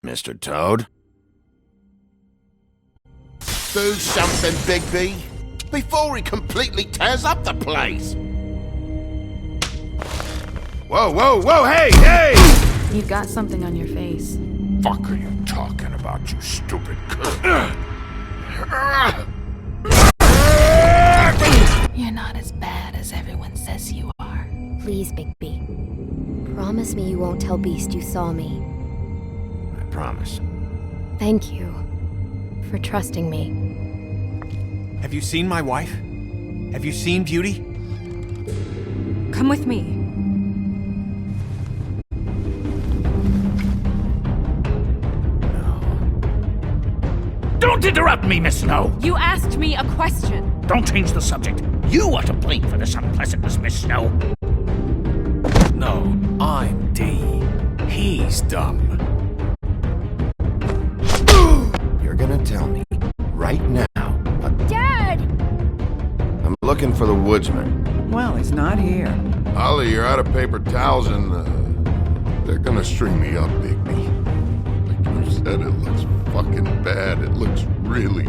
Mr. Toad? Do something, Bigby, before he completely tears up the place. Whoa, whoa, whoa, hey, hey! You've got something on your face. Fuck are you talking about, you stupid You're not as bad as everyone says you are. Please, Bigby. Promise me you won't tell Beast you saw me. I promise. Thank you for trusting me. Have you seen my wife? Have you seen Beauty? Come with me. Don't interrupt me, Miss Snow! You asked me a question. Don't change the subject. You are to blame for this unpleasantness, Miss Snow. No, I'm D. He's dumb. You're gonna tell me right now. Dad! I'm looking for the woodsman. Well, he's not here. Ollie, you're out of paper towels and, they're gonna string me up, Bigby. Like you said, it looks fucking bad. It looks really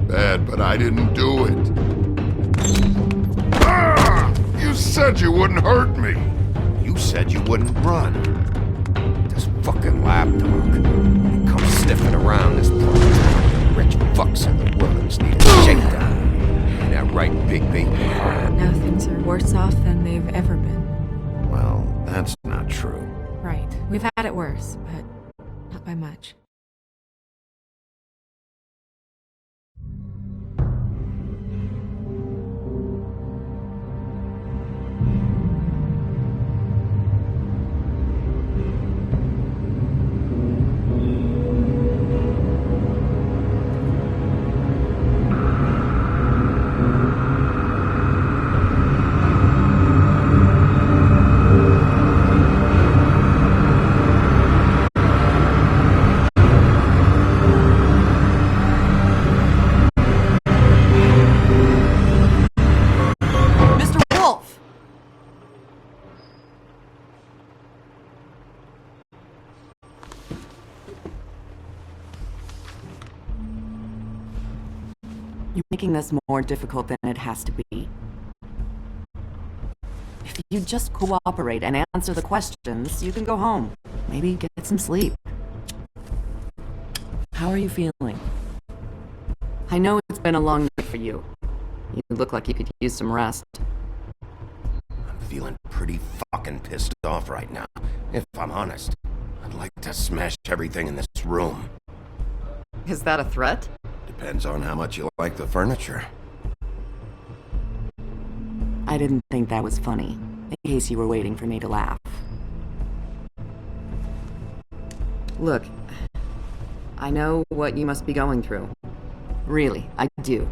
bad, but I didn't do it. Ah! You said you wouldn't hurt me. You said you wouldn't run. This fucking lapdog. He comes sniffing around this place. Rich fucks in the woods need a shakedown. Ain't that right, Bigby? Now things are worse off than they've ever been. Well, that's not true. Right. We've had it worse, but not by much. You're making this more difficult than it has to be. If you just cooperate and answer the questions, you can go home. Maybe get some sleep. How are you feeling? I know it's been a long night for you. You look like you could use some rest. I'm feeling pretty fucking pissed off right now. If I'm honest, I'd like to smash everything in this room. Is that a threat? Depends on how much you like the furniture. I didn't think that was funny, in case you were waiting for me to laugh. Look, I know what you must be going through. Really, I do.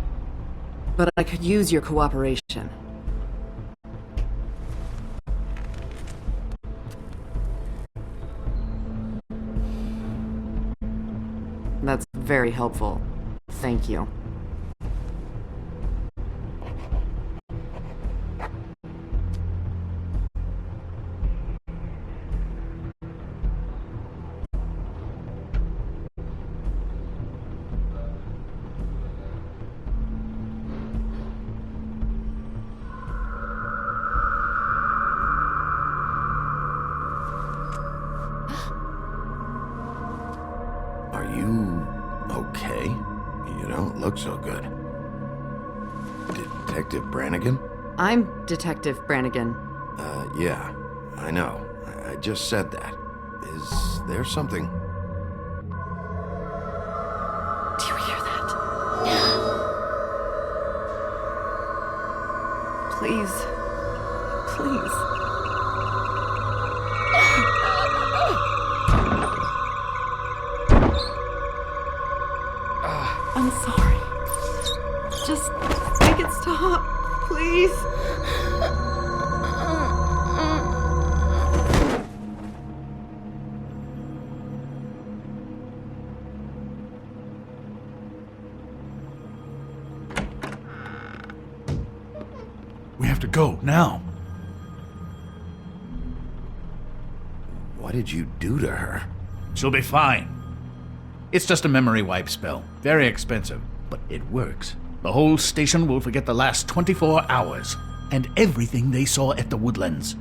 But I could use your cooperation. That's very helpful. Thank you. Are you okay? You don't look so good. Detective Brannigan? I'm Detective Brannigan. Yeah, I know. I just said that. Is there something? Do you hear that? Please. Please. I'm sorry. Just make it stop, please. We have to go, now. What did you do to her? She'll be fine. It's just a memory wipe spell. Very expensive, but it works. The whole station will forget the last 24 hours and everything they saw at the Woodlands.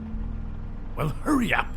Well, hurry up.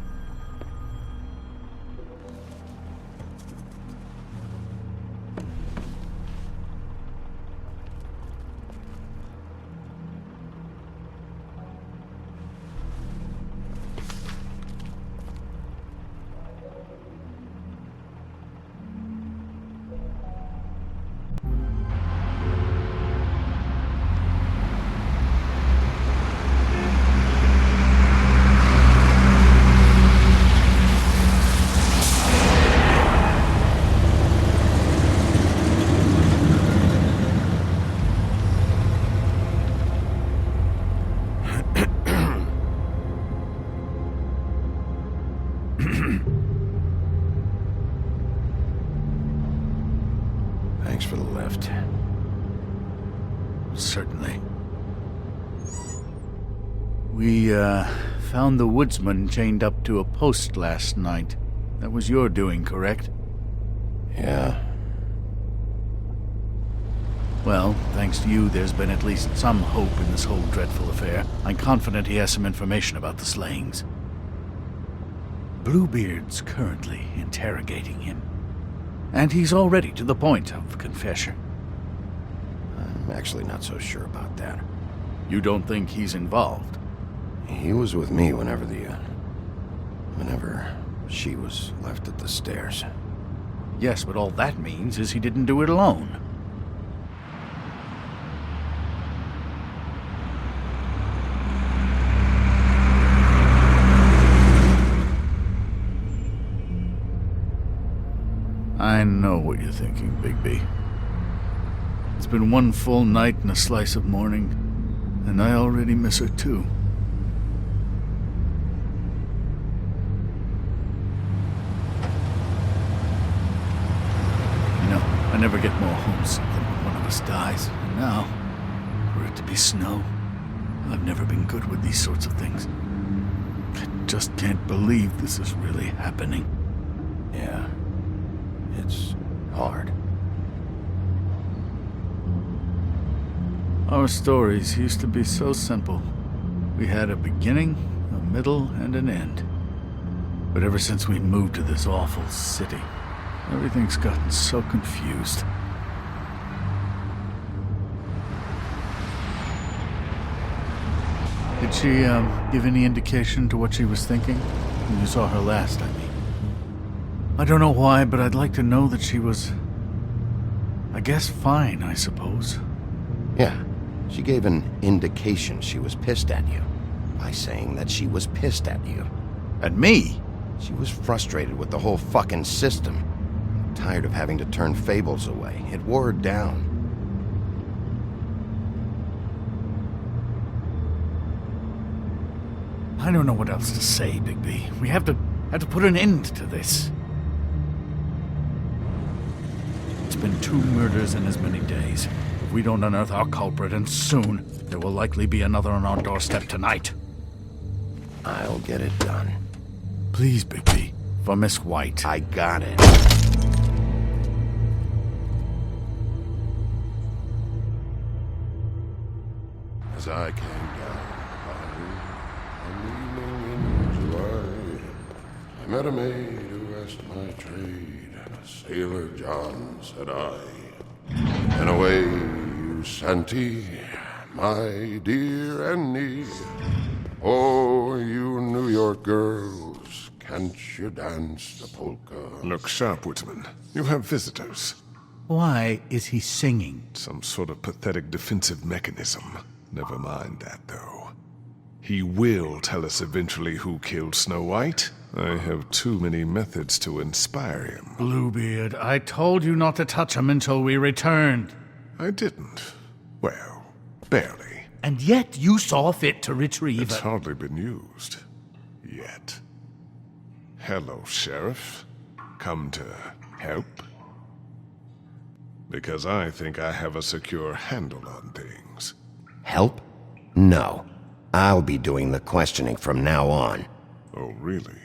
Thanks for the lift. Certainly. We, found the woodsman chained up to a post last night. That was your doing, correct? Yeah. Well, thanks to you, there's been at least some hope in this whole dreadful affair. I'm confident he has some information about the slayings. Bluebeard's currently interrogating him. And he's already to the point of confession. I'm actually not so sure about that. You don't think he's involved? He was with me whenever she was left at the stairs. Yes, but all that means is he didn't do it alone. I know what you're thinking, Bigby. It's been one full night and a slice of morning, and I already miss her too. You know, I never get more homesick than when one of us dies. And now, for it to be snow, I've never been good with these sorts of things. I just can't believe this is really happening. Yeah. It's hard. Our stories used to be so simple. We had a beginning, a middle, and an end. But ever since we moved to this awful city, everything's gotten so confused. Did she, give any indication to what she was thinking? When you saw her last, I mean. I don't know why, but I'd like to know that she was... I guess fine, I suppose. Yeah. She gave an indication she was pissed at you. By saying that she was pissed at you. At me? She was frustrated with the whole fucking system. Tired of having to turn Fables away. It wore her down. I don't know what else to say, Bigby. We have to put an end to this. It's been 2 murders in as many days. If we don't unearth our culprit, and soon, there will likely be another on our doorstep tonight. I'll get it done. Please, Bigby. For Miss White. I got it. As I came down one evening in July, I met a maid who asked my trade. Sailor John, said I. And away you Santy, my dear Annie. Oh, you New York girls, can't you dance the polka? Look sharp, Woodsman. You have visitors. Why is he singing? Some sort of pathetic defensive mechanism. Never mind that, though. He will tell us eventually who killed Snow White. I have too many methods to inspire him. Bluebeard, I told you not to touch him until we returned. I didn't. Well, barely. And yet you saw fit to retrieve It's it. hardly been used. Yet. Hello, Sheriff. Come to help? Because I think I have a secure handle on things. Help? No. I'll be doing the questioning from now on. Oh, really?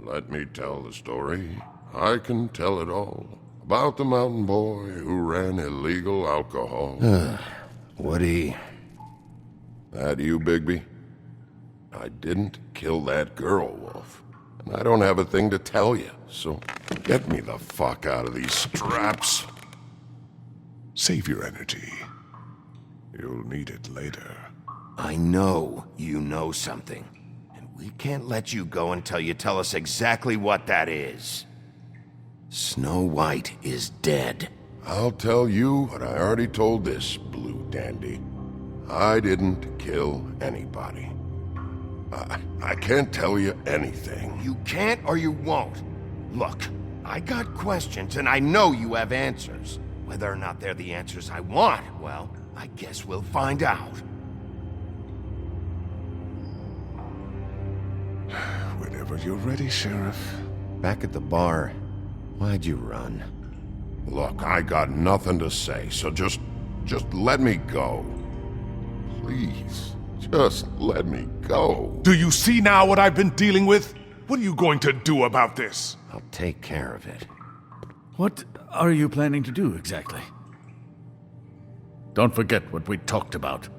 Let me tell the story. I can tell it all. About the mountain boy who ran illegal alcohol. Woody, That you, Bigby? I didn't kill that girl, Wolf. And I don't have a thing to tell you, so get me the fuck out of these straps. Save your energy. You'll need it later. I know you know something. And we can't let you go until you tell us exactly what that is. Snow White is dead. I'll tell you what I already told this blue dandy. I didn't kill anybody. I can't tell you anything. You can't or you won't. Look, I got questions and I know you have answers. Whether or not they're the answers I want, well, I guess we'll find out. Whenever you're ready, Sheriff. Back at the bar, why'd you run? Look, I got nothing to say, so just let me go. Please, just let me go. Do you see now what I've been dealing with? What are you going to do about this? I'll take care of it. What are you planning to do exactly? Don't forget what we talked about.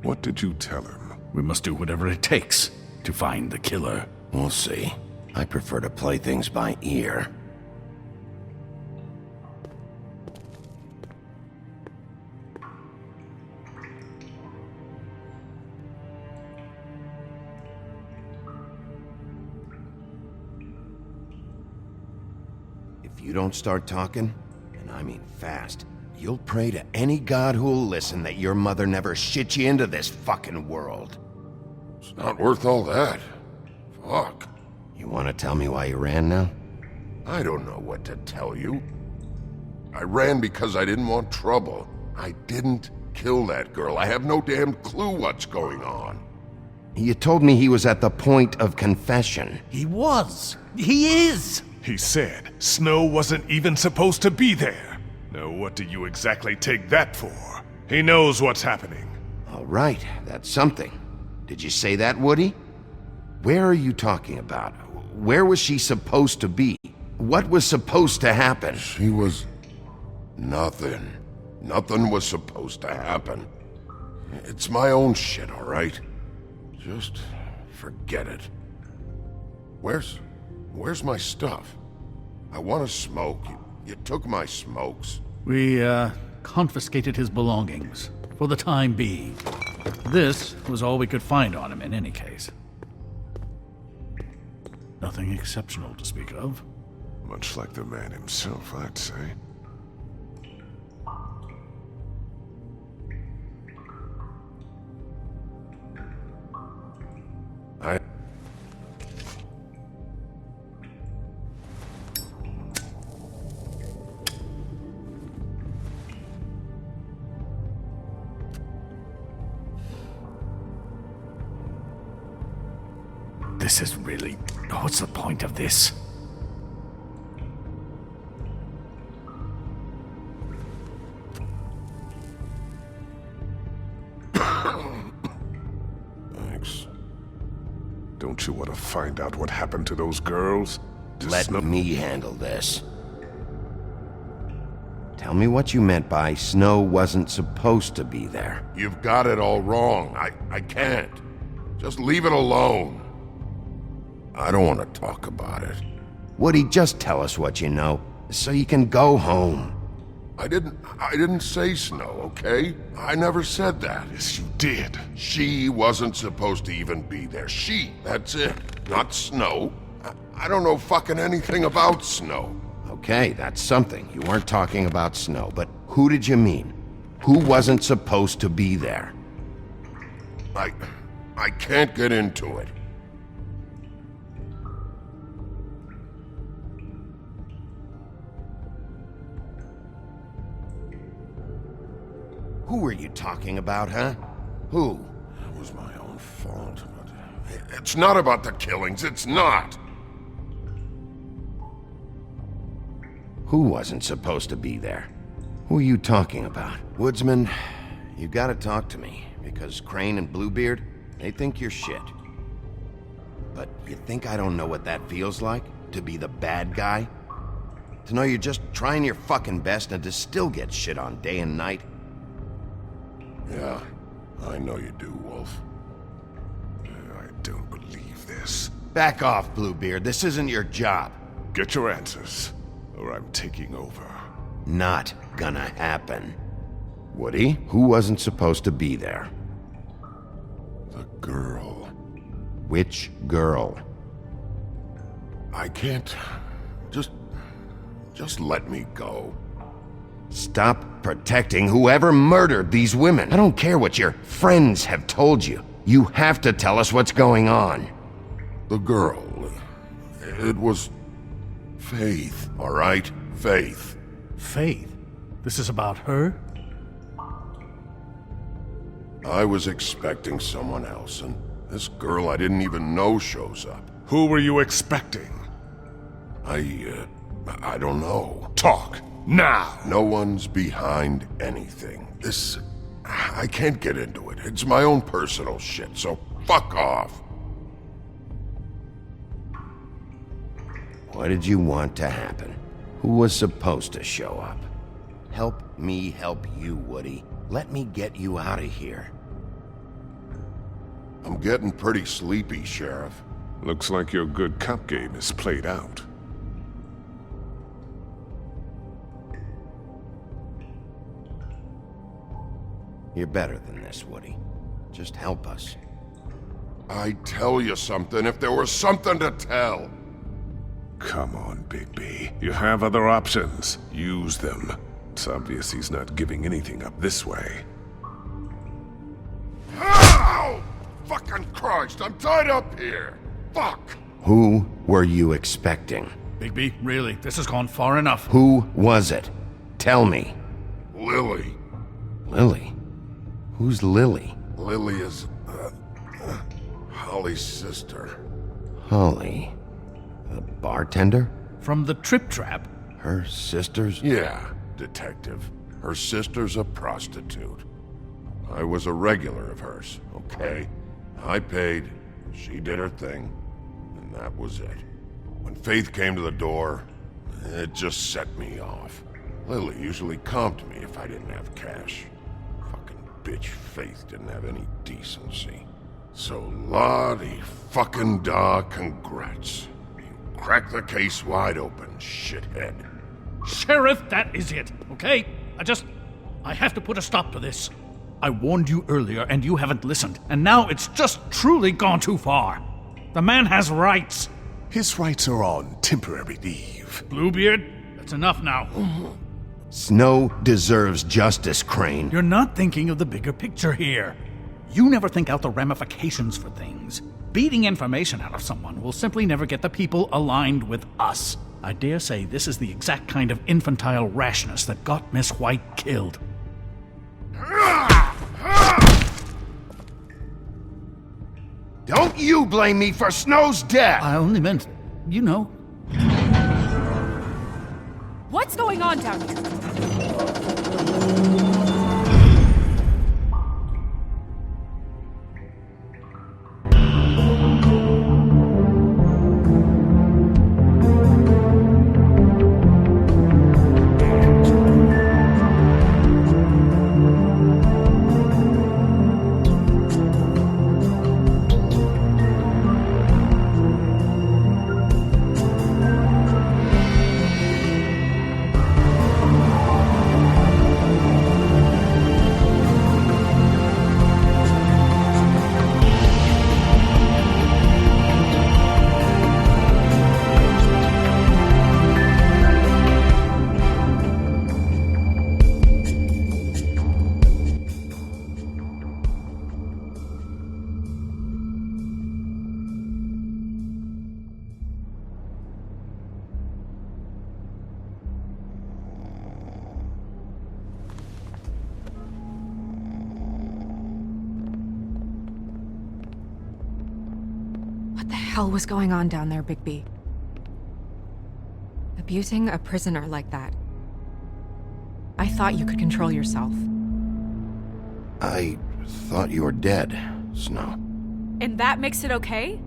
What did you tell him? We must do whatever it takes to find the killer. We'll see. I prefer to play things by ear. If you don't start talking, and I mean fast, you'll pray to any god who'll listen that your mother never shit you into this fucking world. It's not worth all that. Fuck. You want to tell me why you ran now? I don't know what to tell you. I ran because I didn't want trouble. I didn't kill that girl. I have no damn clue what's going on. You told me he was at the point of confession. He was. He is. He said Snow wasn't even supposed to be there. Now what do you exactly take that for? He knows what's happening. All right, that's something. Did you say that, Woody? Where are you talking about? Where was she supposed to be? What was supposed to happen? She was... nothing. Nothing was supposed to happen. It's my own shit, all right? Just forget it. Where's my stuff? I want to smoke. You took my smokes. We, confiscated his belongings, for the time being. This was all we could find on him in any case. Nothing exceptional to speak of. Much like the man himself, I'd say. This is really... what's the point of this? Thanks. Don't you want to find out what happened to those girls? To Let Snow- me handle this. Tell me what you meant by Snow wasn't supposed to be there. You've got it all wrong. I can't. Just leave it alone. I don't want to talk about it. Woody, just tell us what you know, so you can go home. I didn't say Snow, okay? I never said that. Yes, you did. She wasn't supposed to even be there. She, that's it. Not Snow. I don't know fucking anything about Snow. Okay, that's something. You weren't talking about Snow, but who did you mean? Who wasn't supposed to be there? I can't get into it. Who were you talking about, huh? Who? It was my own fault, but... It's not about the killings, it's not! Who wasn't supposed to be there? Who are you talking about? Woodsman, you gotta talk to me, because Crane and Bluebeard, they think you're shit. But you think I don't know what that feels like? To be the bad guy? To know you're just trying your fucking best and to still get shit on day and night? Yeah, I know you do, Wolf. I don't believe this. Back off, Bluebeard. This isn't your job. Get your answers, or I'm taking over. Not gonna happen. Woody, who wasn't supposed to be there? The girl. Which girl? I can't... Just let me go. Stop protecting whoever murdered these women. I don't care what your friends have told you. You have to tell us what's going on. The girl. It was... Faith, all right? Faith. Faith? This is about her? I was expecting someone else, and this girl I didn't even know shows up. Who were you expecting? I don't know. Talk, now! No one's behind anything. This... I can't get into it. It's my own personal shit, so fuck off. What did you want to happen? Who was supposed to show up? Help me help you, Woody. Let me get you out of here. I'm getting pretty sleepy, Sheriff. Looks like your good cop game is played out. You're better than this, Woody. Just help us. I'd tell you something if there was something to tell. Come on, Bigby. You have other options. Use them. It's obvious he's not giving anything up this way. Ow! Fucking Christ, I'm tied up here. Fuck! Who were you expecting? Bigby, really, this has gone far enough. Who was it? Tell me. Lily. Lily? Who's Lily? Lily is... Holly's sister. Holly. The bartender? From the Trip Trap? Her sister's... Yeah, detective. Her sister's a prostitute. I was a regular of hers, okay? I paid, she did her thing, and that was it. When Faith came to the door, it just set me off. Lily usually comped me if I didn't have cash. Fucking bitch Faith didn't have any decency. So Lottie fucking da, congrats. You cracked the case wide open, shithead. Sheriff, that is it, okay? I have to put a stop to this. I warned you earlier and you haven't listened, and now it's just truly gone too far. The man has rights. His rights are on temporary leave. Bluebeard, that's enough now. Snow deserves justice, Crane. You're not thinking of the bigger picture here. You never think out the ramifications for things. Beating information out of someone will simply never get the people aligned with us. I dare say this is the exact kind of infantile rashness that got Miss White killed. Don't you blame me for Snow's death! I only meant, you know. What's going on down here? What the hell was going on down there, Bigby? Abusing a prisoner like that. I thought you could control yourself. I thought you were dead, Snow. And that makes it okay?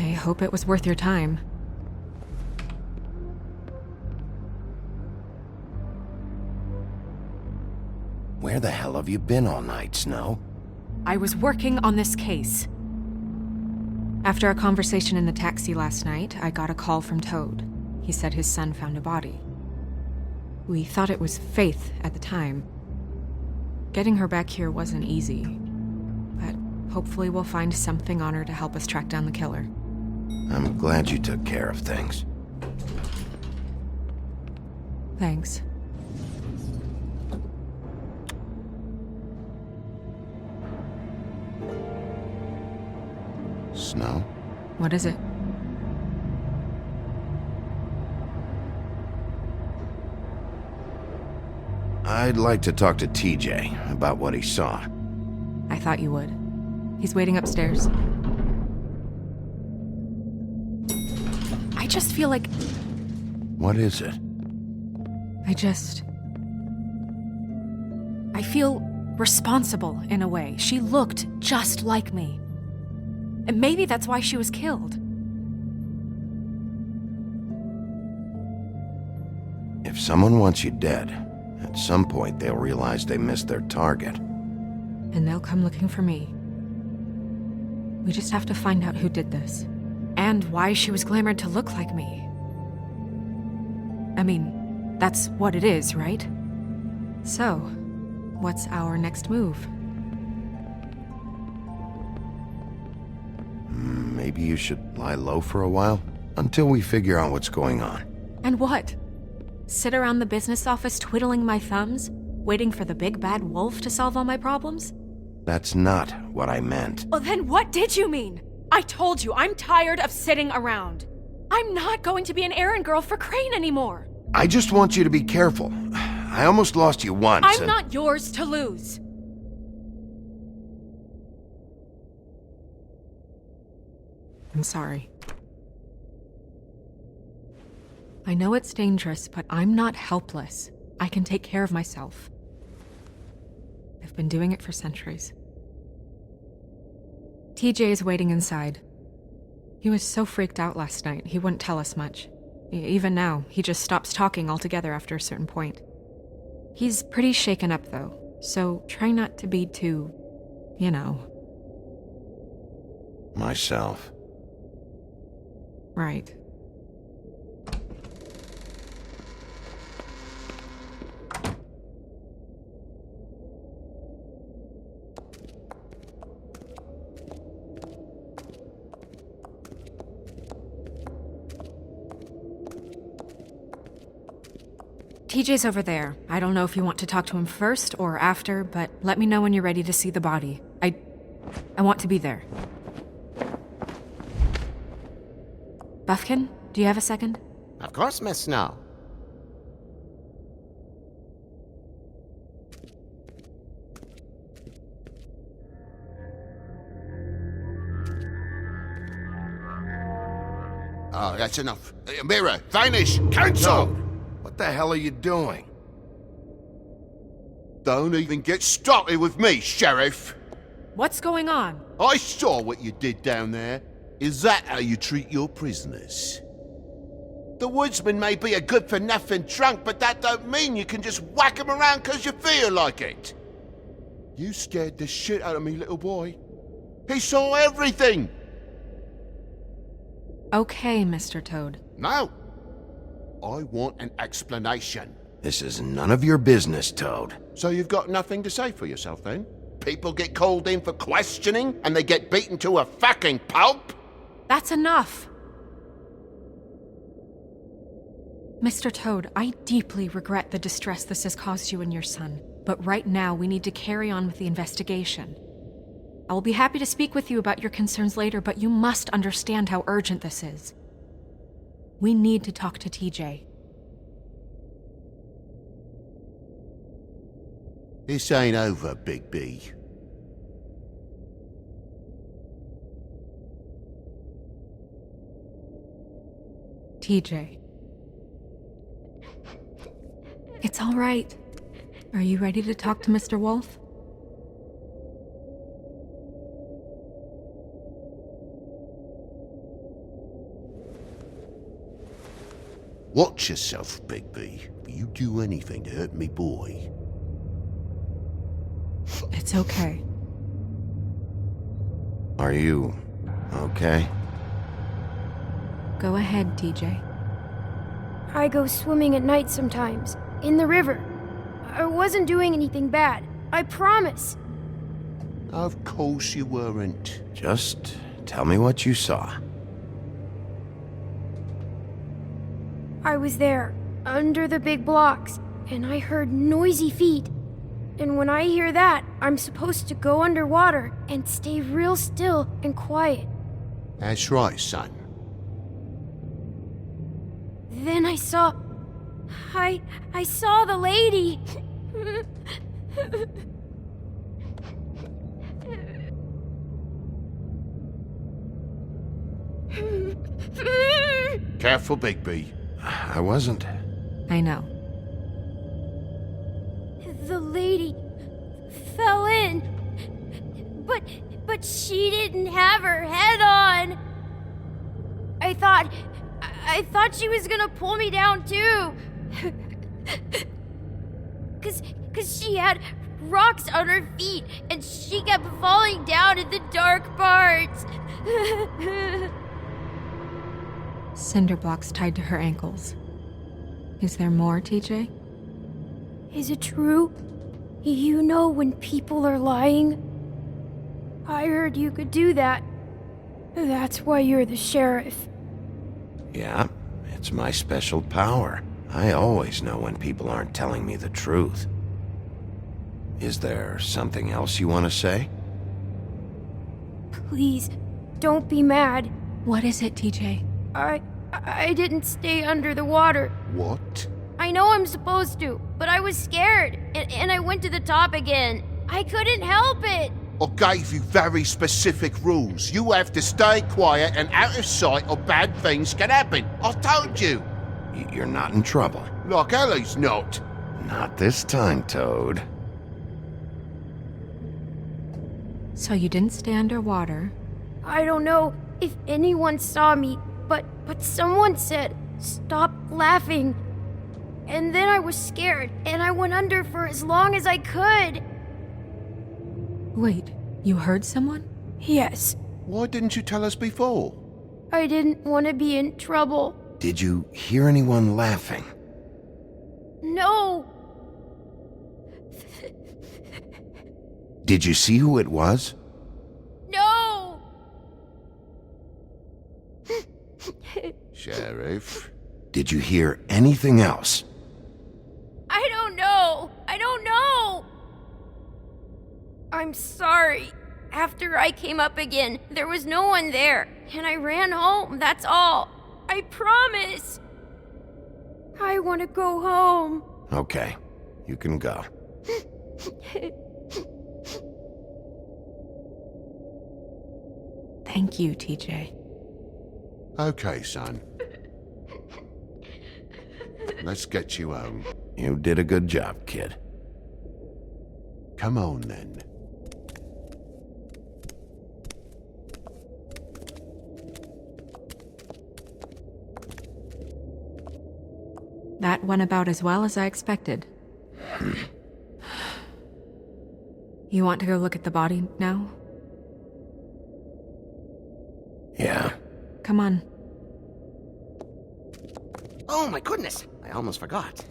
I hope it was worth your time. Where the hell have you been all night, Snow? I was working on this case. After a conversation in the taxi last night, I got a call from Toad. He said his son found a body. We thought it was Faith at the time. Getting her back here wasn't easy, but hopefully we'll find something on her to help us track down the killer. I'm glad you took care of things. Thanks. Snow? What is it? I'd like to talk to TJ about what he saw. I thought you would. He's waiting upstairs. I just feel like... What is it? I feel responsible in a way. She looked just like me. And maybe that's why she was killed. If someone wants you dead, at some point they'll realize they missed their target. And they'll come looking for me. We just have to find out who did this. And why she was glamored to look like me. I mean, that's what it is, right? So, what's our next move? Maybe you should lie low for a while, until we figure out what's going on. And what? Sit around the business office twiddling my thumbs, waiting for the big bad wolf to solve all my problems? That's not what I meant. Well, then what did you mean? I told you, I'm tired of sitting around. I'm not going to be an errand girl for Crane anymore. I just want you to be careful. I almost lost you once. I'm not yours to lose. I'm sorry. I know it's dangerous, but I'm not helpless. I can take care of myself. I've been doing it for centuries. TJ is waiting inside. He was so freaked out last night, he wouldn't tell us much. Even now, he just stops talking altogether after a certain point. He's pretty shaken up, though, so try not to be too, you know. Myself. Right. TJ's over there. I don't know if you want to talk to him first or after, but let me know when you're ready to see the body. I want to be there. Buffkin, do you have a second? Of course, Miss Snow. Oh, that's enough. Mira, vanish! Cancel! What the hell are you doing? Don't even get started with me, Sheriff. What's going on? I saw what you did down there. Is that how you treat your prisoners? The woodsman may be a good-for-nothing drunk, but that don't mean you can just whack him around because you feel like it. You scared the shit out of me, little boy. He saw everything. Okay, Mr. Toad. No. I want an explanation. This is none of your business, Toad. So you've got nothing to say for yourself, then? People get called in for questioning, and they get beaten to a fucking pulp? That's enough! Mr. Toad, I deeply regret the distress this has caused you and your son, but right now we need to carry on with the investigation. I will be happy to speak with you about your concerns later, but you must understand how urgent this is. We need to talk to TJ. This ain't over, Big B. TJ. It's all right. Are you ready to talk to Mr. Wolf? Watch yourself, Bigby. You do anything to hurt me boy. It's okay. Are you okay? Go ahead, TJ. I go swimming at night sometimes, in the river. I wasn't doing anything bad. I promise. Of course you weren't. Just tell me what you saw. I was there, under the big blocks, and I heard noisy feet. And when I hear that, I'm supposed to go underwater and stay real still and quiet. That's right, son. Then I saw the lady. Careful, Bigby. I wasn't. I know. The lady fell in. But she didn't have her head on. I thought she was gonna pull me down too. Cause she had rocks on her feet and she kept falling down in the dark parts. Cinder blocks tied to her ankles. Is there more, TJ? Is it true? You know when people are lying? I heard you could do that. That's why you're the sheriff. Yeah, it's my special power. I always know when people aren't telling me the truth. Is there something else you want to say? Please, don't be mad. What is it, TJ? I didn't stay under the water. What? I know I'm supposed to, but I was scared, and I went to the top again. I couldn't help it. I gave you very specific rules. You have to stay quiet and out of sight or bad things can happen. I told you. You're not in trouble. Like Ellie's not. Not this time, Toad. So you didn't stay underwater. I don't know if anyone saw me, but someone said, "Stop laughing." And then I was scared, and I went under for as long as I could. Wait, you heard someone? Yes, Why didn't you tell us before? I didn't want to be in trouble. Did you hear anyone laughing? No, Did you see who it was? no. Sheriff? Did you hear anything else? I don't know. I'm sorry. After I came up again, there was no one there, and I ran home, that's all. I promise. I want to go home. Okay, you can go. Thank you, TJ. Okay, son. Let's get you home. You did a good job, kid. Come on, then. That went about as well as I expected. You want to go look at the body now? Yeah. Come on. Oh my goodness, I almost forgot.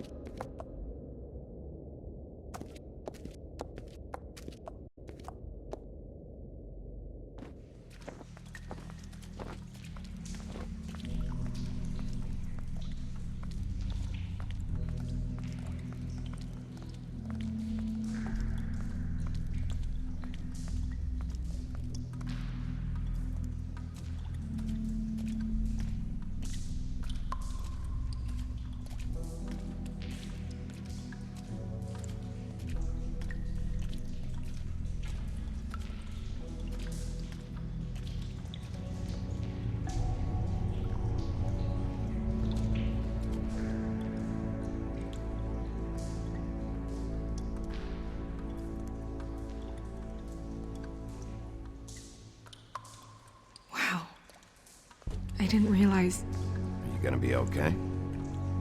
I didn't realize... Are you gonna be okay?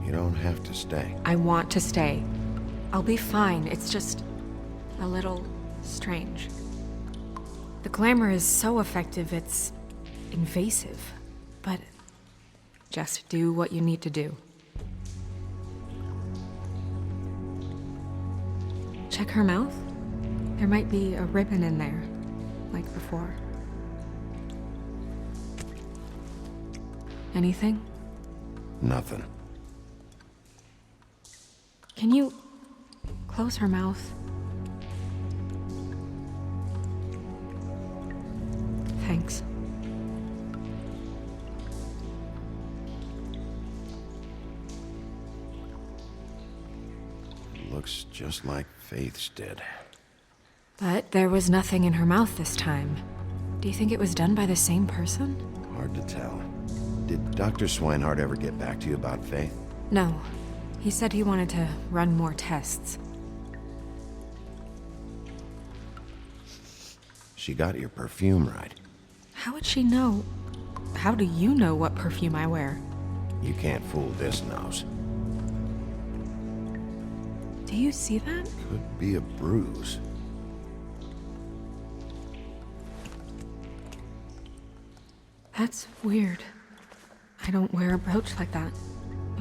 You don't have to stay. I want to stay. I'll be fine. It's just a little strange. The glamour is so effective, it's invasive. But just do what you need to do. Check her mouth. There might be a ribbon in there, like before. Anything? Nothing. Can you close her mouth? Thanks. Looks just like Faith's did. But there was nothing in her mouth this time. Do you think it was done by the same person? Hard to tell. Did Dr. Swinehart ever get back to you about Faith? No. He said he wanted to run more tests. She got your perfume right. How would she know? How do you know what perfume I wear? You can't fool this nose. Do you see that? Could be a bruise. That's weird. I don't wear a brooch like that.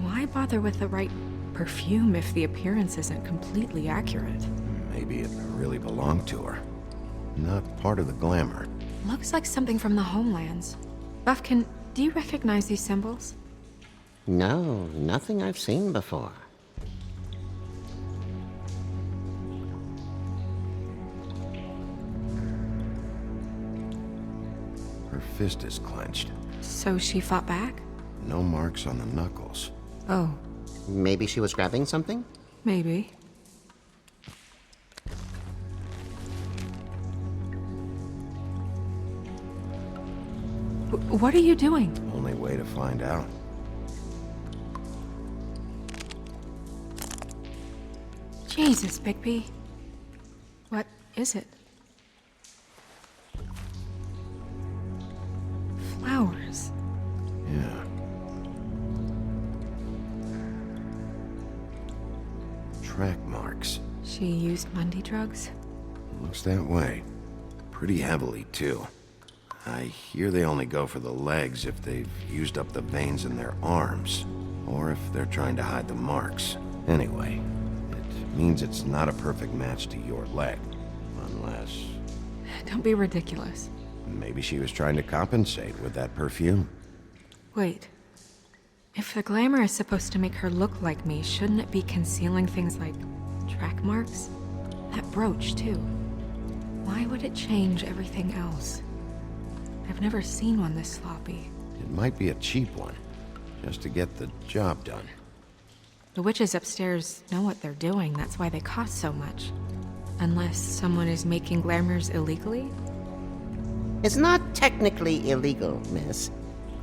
Why bother with the right perfume if the appearance isn't completely accurate? Maybe it really belonged to her. Not part of the glamour. Looks like something from the homelands. Buffkin, do you recognize these symbols? No, nothing I've seen before. Her fist is clenched. So she fought back? No marks on the knuckles. Oh, Maybe she was grabbing something? maybe. What are you doing? Only way to find out. Jesus, Bigby. What is it? Flowers. Yeah. Track marks. She used Mundy drugs? Looks that way. Pretty heavily, too. I hear they only go for the legs if they've used up the veins in their arms, or if they're trying to hide the marks. Anyway, it means it's not a perfect match to your leg, unless Don't be ridiculous. maybe she was trying to compensate with that perfume. Wait. If the glamour is supposed to make her look like me, shouldn't it be concealing things like track marks? That brooch, too. Why would it change everything else? I've never seen one this sloppy. It might be a cheap one, just to get the job done. The witches upstairs know what they're doing, that's why they cost so much. Unless someone is making glamours illegally? It's not technically illegal, miss.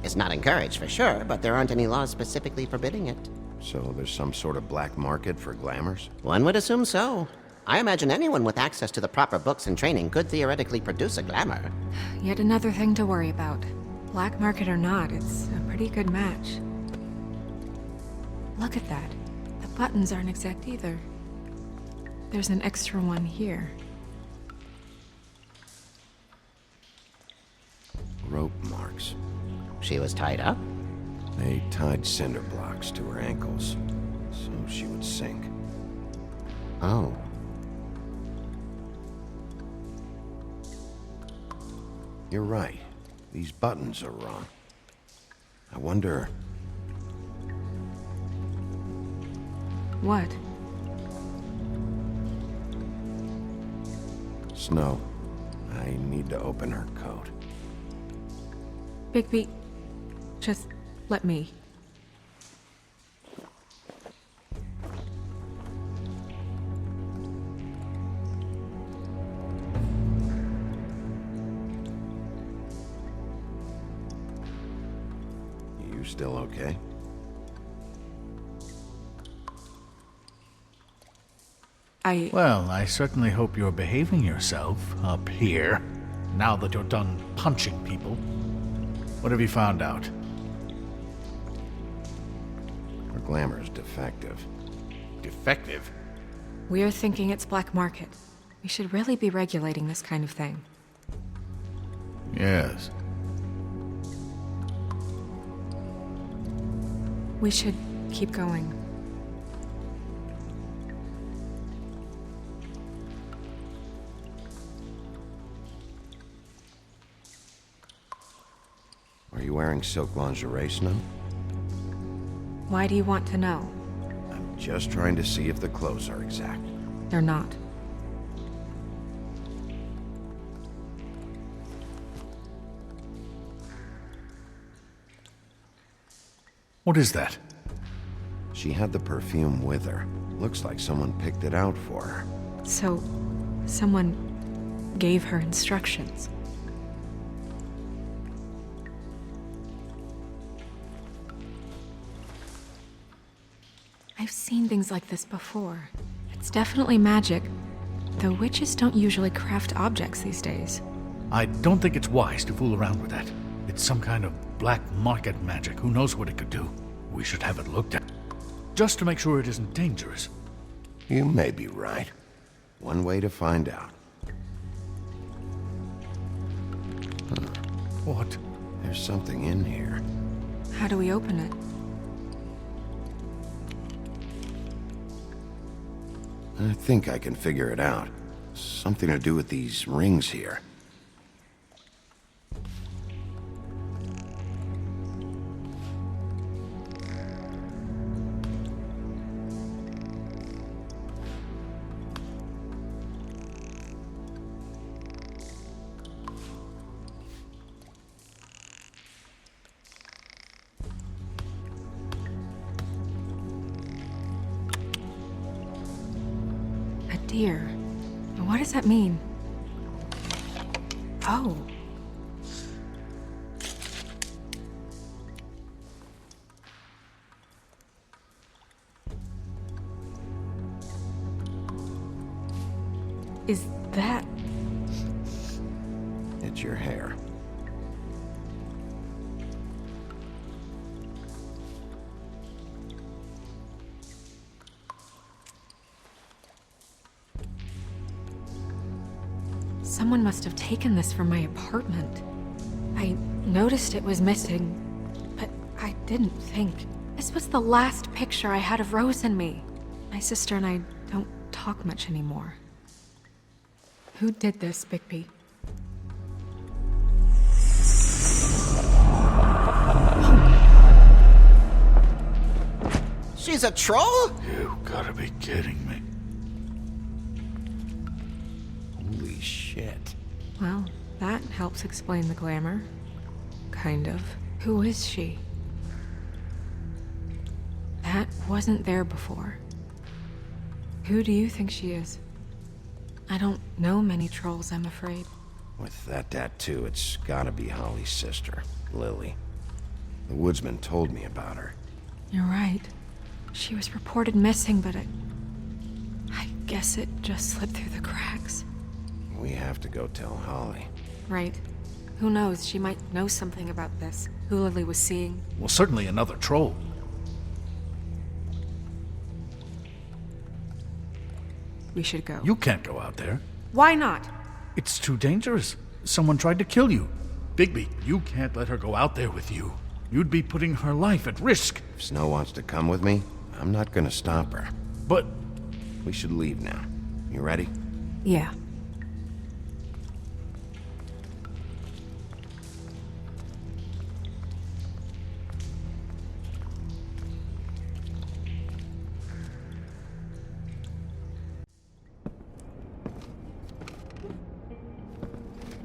It's not encouraged for sure, but there aren't any laws specifically forbidding it. So there's some sort of black market for glamours? One would assume so. I imagine anyone with access to the proper books and training could theoretically produce a glamour. Yet another thing to worry about. Black market or not, it's a pretty good match. Look at that. The buttons aren't exact either. There's an extra one here. Rope marks. She was tied up? They tied cinder blocks to her ankles, so she would sink. Oh. You're right. These buttons are wrong. I wonder... What? Snow, I need to open her coat. Bigby, just let me. You still okay? Well, I certainly hope you're behaving yourself up here, now that you're done punching people. What have you found out? Her Glamour's defective. Defective? We're thinking it's black market. We should really be regulating this kind of thing. Yes. We should keep going. Are you wearing silk lingerie, Snow? Why do you want to know? I'm just trying to see if the clothes are exact. They're not. What is that? She had the perfume with her. Looks like someone picked it out for her. So, someone gave her instructions. I've seen things like this before. It's definitely magic, though witches don't usually craft objects these days. I don't think it's wise to fool around with that. It's some kind of black market magic. Who knows what it could do? We should have it looked at, just to make sure it isn't dangerous. You may be right. One way to find out. What? There's something in here. How do we open it? I think I can figure it out. Something to do with these rings here. Deer. What does that mean? Oh. Is that... It's your hair. Someone must have taken this from my apartment. I noticed it was missing, but I didn't think. This was the last picture I had of Rose and me. My sister and I don't talk much anymore. Who did this, Bigby? She's a troll? You gotta be kidding me. Holy shit. Well, that helps explain the glamour. Kind of. Who is she? That wasn't there before. Who do you think she is? I don't know many trolls, I'm afraid. With that tattoo, it's gotta be Holly's sister, Lily. The woodsman told me about her. You're right. She was reported missing, but I guess it just slipped through the cracks. We have to go tell Holly. Right. Who knows, she might know something about this. Who Lily was seeing. Well, certainly another troll. We should go. You can't go out there. Why not? It's too dangerous. Someone tried to kill you. Bigby, you can't let her go out there with you. You'd be putting her life at risk. If Snow wants to come with me, I'm not gonna stop her. But... We should leave now. You ready? Yeah.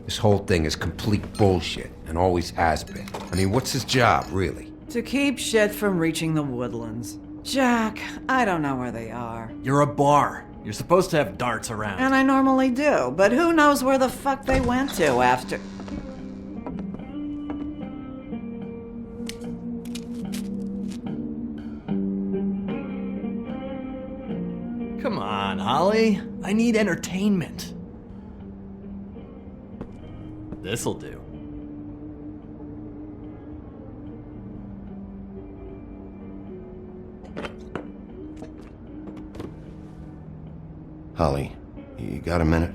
This whole thing is complete bullshit, and always has been. I mean, what's his job, really? To keep shit from reaching the woodlands. Jack, I don't know where they are. You're a bar. You're supposed to have darts around. And I normally do, but who knows where the fuck they went to after... Come on, Holly. I need entertainment. This'll do. Holly, you got a minute?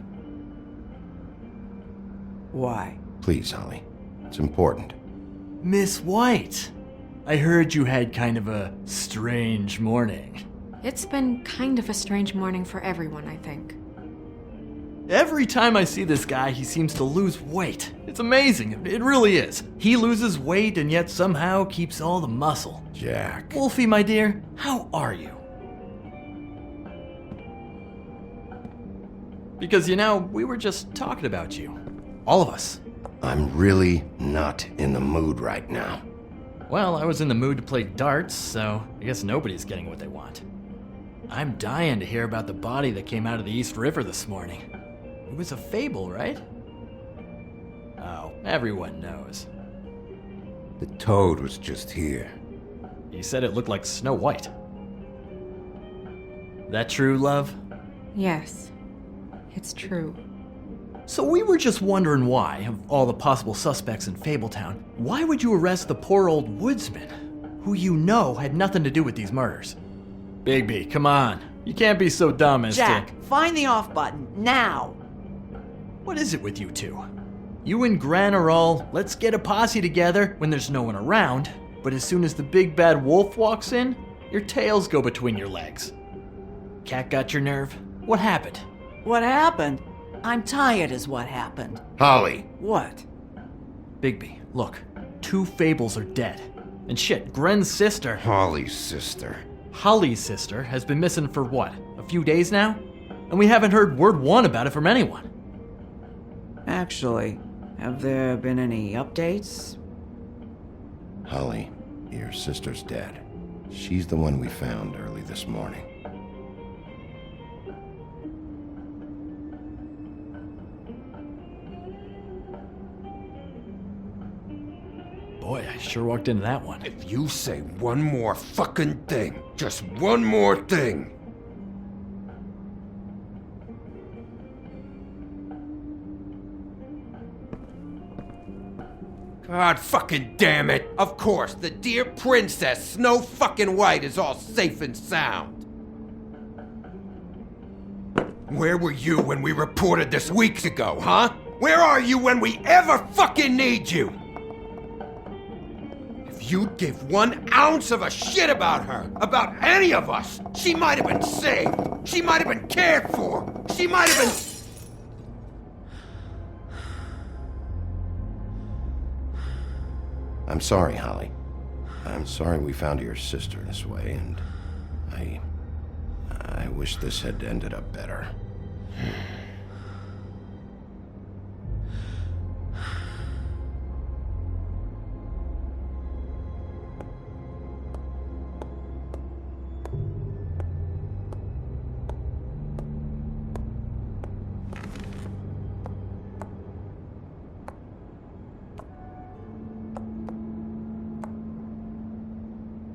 Why? Please, Holly. It's important. Miss White, I heard you had kind of a strange morning. It's been kind of a strange morning for everyone, I think. Every time I see this guy, he seems to lose weight. It's amazing. It really is. He loses weight and yet somehow keeps all the muscle. Jack. Wolfie, my dear, how are you? Because, you know, we were just talking about you. All of us. I'm really not in the mood right now. Well, I was in the mood to play darts, so I guess nobody's getting what they want. I'm dying to hear about the body that came out of the East River this morning. It was a fable, right? Oh, everyone knows. The toad was just here. You said it looked like Snow White. That true, love? Yes, it's true. So we were just wondering why, of all the possible suspects in Fabletown, why would you arrest the poor old woodsman, who you know had nothing to do with these murders? Bigby, come on. You can't be so dumb as Jack, find the off button, now! What is it with you two? You and Gran are all, let's get a posse together when there's no one around, but as soon as the big bad wolf walks in, your tails go between your legs. Cat got your nerve? What happened? What happened? I'm tired is what happened. Holly! What? Bigby, look. 2 fables are dead. And shit, Gren's sister... Holly's sister. Holly's sister has been missing for what, a few days now? And we haven't heard word one about it from anyone. Actually, have there been any updates? Holly, your sister's dead. She's the one we found early this morning. Boy, I sure walked into that one. If you say one more fucking thing, just one more thing. God fucking damn it! Of course, the dear princess, Snow fucking White, is all safe and sound. Where were you when we reported this weeks ago, huh? Where are you when we ever fucking need you? If you'd give 1 ounce of a shit about her, about any of us, she might have been saved. She might have been cared for. She might have been... I'm sorry, Holly. I'm sorry we found your sister this way, and I wish this had ended up better.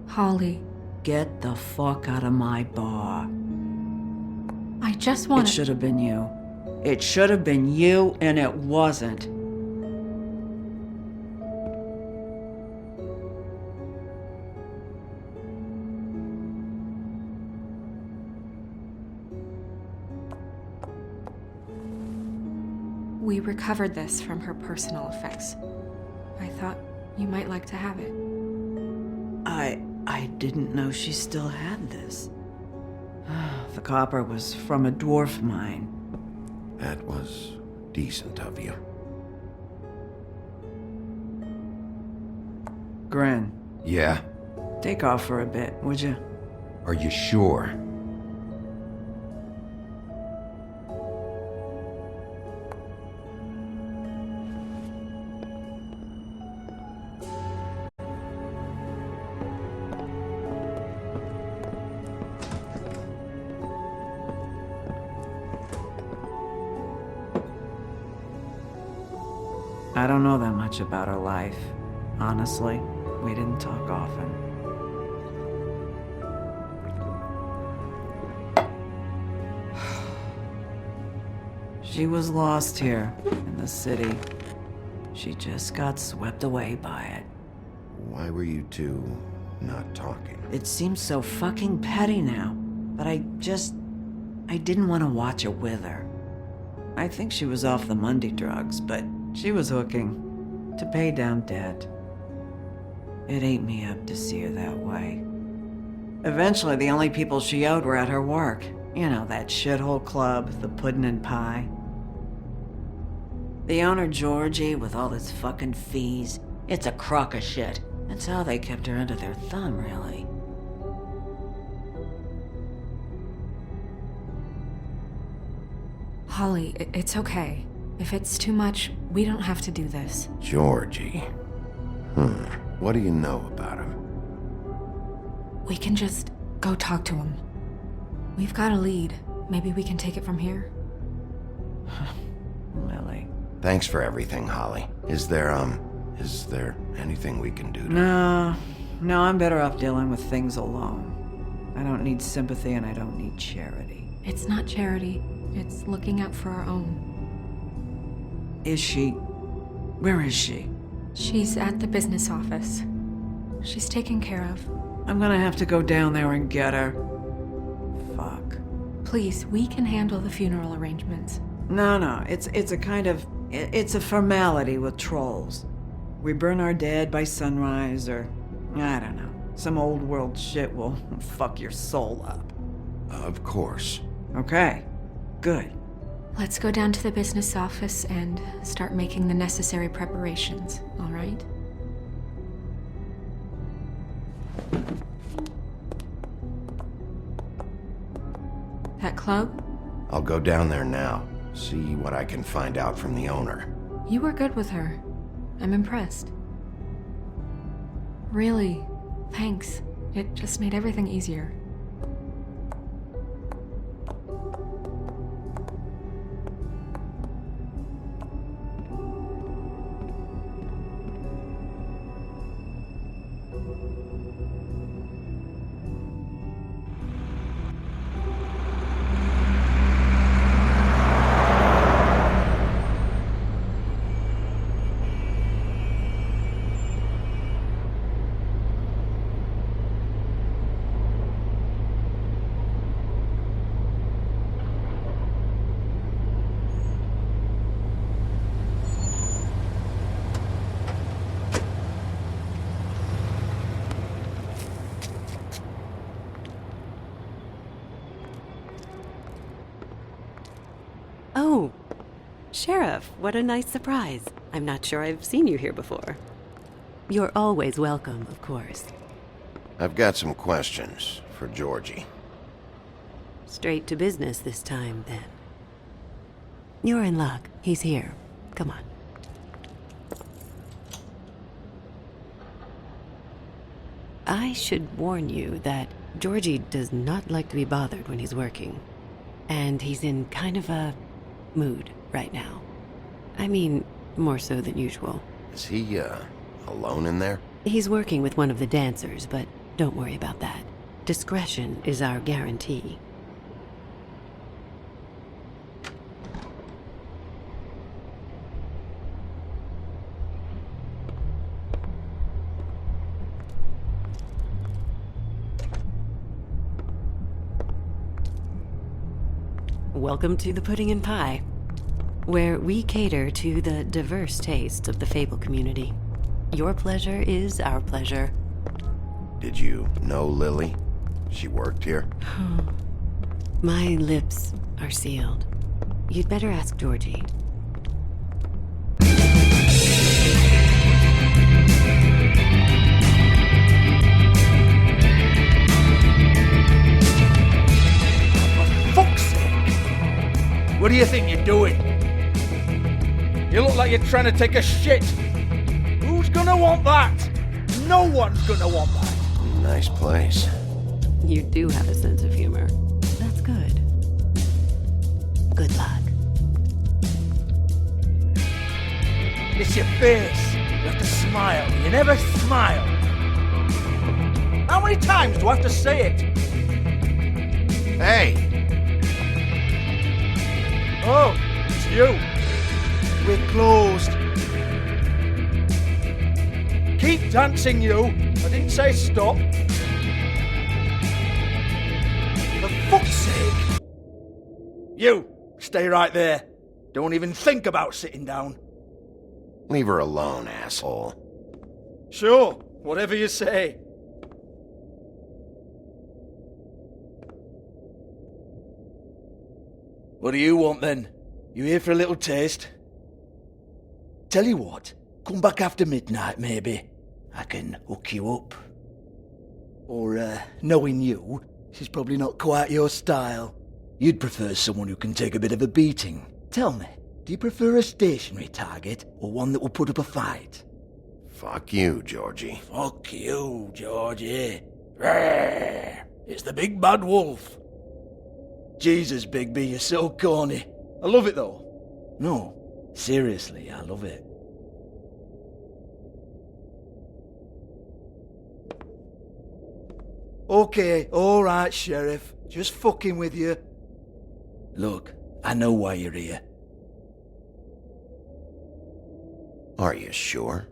Holly, Get the fuck out of my bar. I just want It should have been you. It should have been you, and it wasn't. We recovered this from her personal effects. I thought you might like to have it. I didn't know she still had this. The copper was from a dwarf mine. That was decent of you. Gren, Yeah? take off for a bit, would you? Are you sure? I don't know that much about her life. Honestly, we didn't talk often. She was lost here, in the city. She just got swept away by it. Why were you two not talking? It seems so fucking petty now, but I just... I didn't want to watch it with her. I think she was off the Monday drugs, but she was hooking to pay down debt. It ate me up to see her that way. Eventually, the only people she owed were at her work. You know, that shithole club, the Puddin' and Pie. The owner, Georgie, with all his fucking fees, it's a crock of shit. That's how they kept her under their thumb, really. Holly, it's okay. If it's too much, we don't have to do this. Georgie. What do you know about him? We can just go talk to him. We've got a lead. Maybe we can take it from here? Lily. Thanks for everything, Holly. Is there anything we can do to... No, I'm better off dealing with things alone. I don't need sympathy and I don't need charity. It's not charity. It's looking out for our own. Is she? Where is she? She's at the business office. She's taken care of. I'm gonna have to go down there and get her. Fuck. Please, we can handle the funeral arrangements. No, it's a kind of... It's a formality with trolls. We burn our dead by sunrise, or... I don't know. Some old world shit will fuck your soul up. Of course. Okay. Good. Let's go down to the business office and start making the necessary preparations, all right? That club? I'll go down there now. See what I can find out from the owner. You were good with her. I'm impressed. Really, thanks. It just made everything easier. Oh, Sheriff, what a nice surprise. I'm not sure I've seen you here before. You're always welcome, of course. I've got some questions for Georgie. Straight to business this time, then. You're in luck. He's here. Come on. I should warn you that Georgie does not like to be bothered when he's working. And he's in kind of a mood right now. I mean, more so than usual. Is he, alone in there? He's working with one of the dancers, but don't worry about that. Discretion is our guarantee. Welcome to the Pudding and Pie, where we cater to the diverse tastes of the Fable community. Your pleasure is our pleasure. Did you know Lily? She worked here? My lips are sealed. You'd better ask Georgie. What do you think you're doing? You look like you're trying to take a shit. Who's gonna want that? No one's gonna want that. Nice place. You do have a sense of humor. That's good. Good luck. It's your face. You have to smile. You never smile. How many times do I have to say it? Hey! Oh, it's you. We're closed. Keep dancing, you. I didn't say stop. For fuck's sake. You, stay right there. Don't even think about sitting down. Leave her alone, asshole. Sure, whatever you say. What do you want then? You here for a little taste? Tell you what, come back after midnight maybe. I can hook you up. Or, knowing you, she's probably not quite your style. You'd prefer someone who can take a bit of a beating. Tell me, do you prefer a stationary target or one that will put up a fight? Fuck you, Georgie. Fuck you, Georgie. Rawr. It's the big bad wolf. Jesus, Bigby, you're so corny. I love it though. No, seriously, I love it. Okay, alright, Sheriff. Just fucking with you. Look, I know why you're here. Are you sure?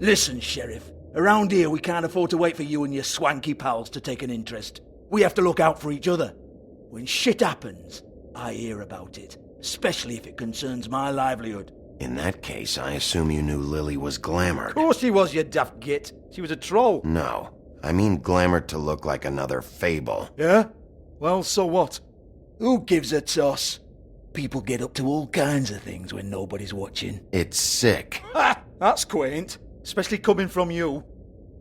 Listen, Sheriff. Around here, we can't afford to wait for you and your swanky pals to take an interest. We have to look out for each other. When shit happens, I hear about it. Especially if it concerns my livelihood. In that case, I assume you knew Lily was glamored. Of course she was, you daft git. She was a troll. No. I mean glamored to look like another fable. Yeah? Well, so what? Who gives a toss? People get up to all kinds of things when nobody's watching. It's sick. Ha! That's quaint. Especially coming from you.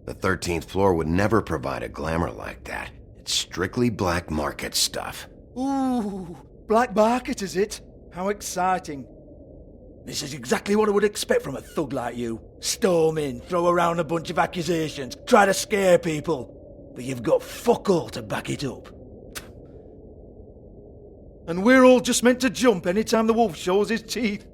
The 13th floor would never provide a glamour like that. It's strictly black market stuff. Ooh, black market is it? How exciting. This is exactly what I would expect from a thug like you. Storm in, throw around a bunch of accusations, try to scare people. But you've got fuck all to back it up. And we're all just meant to jump anytime the wolf shows his teeth.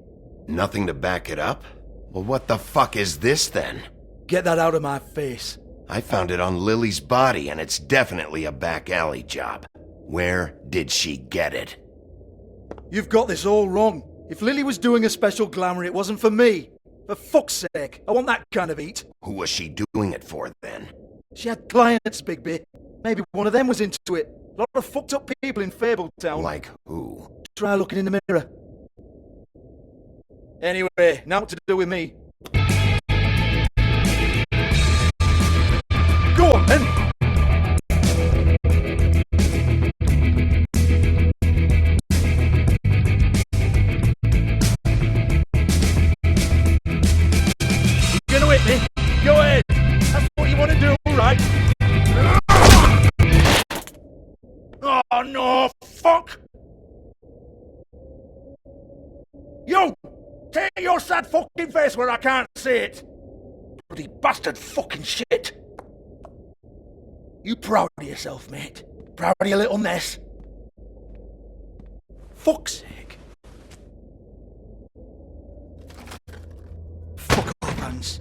Nothing to back it up? Well, what the fuck is this then? Get that out of my face. I found it on Lily's body, and it's definitely a back alley job. Where did she get it? You've got this all wrong. If Lily was doing a special glamour, it wasn't for me. For fuck's sake, I want that kind of eat. Who was she doing it for, then? She had clients, Bigby. Maybe one of them was into it. A lot of fucked up people in Fabletown. Like who? Try looking in the mirror. Anyway, now what to do with me. Go on, then! You're gonna hit me? Go ahead! That's what you want to do, right? Oh no, fuck! You! Take your sad fucking face where I can't see it! Bloody bastard fucking shit! You proud of yourself, mate? Proud of your little mess? Fuck's sake. Fuck off, Hans.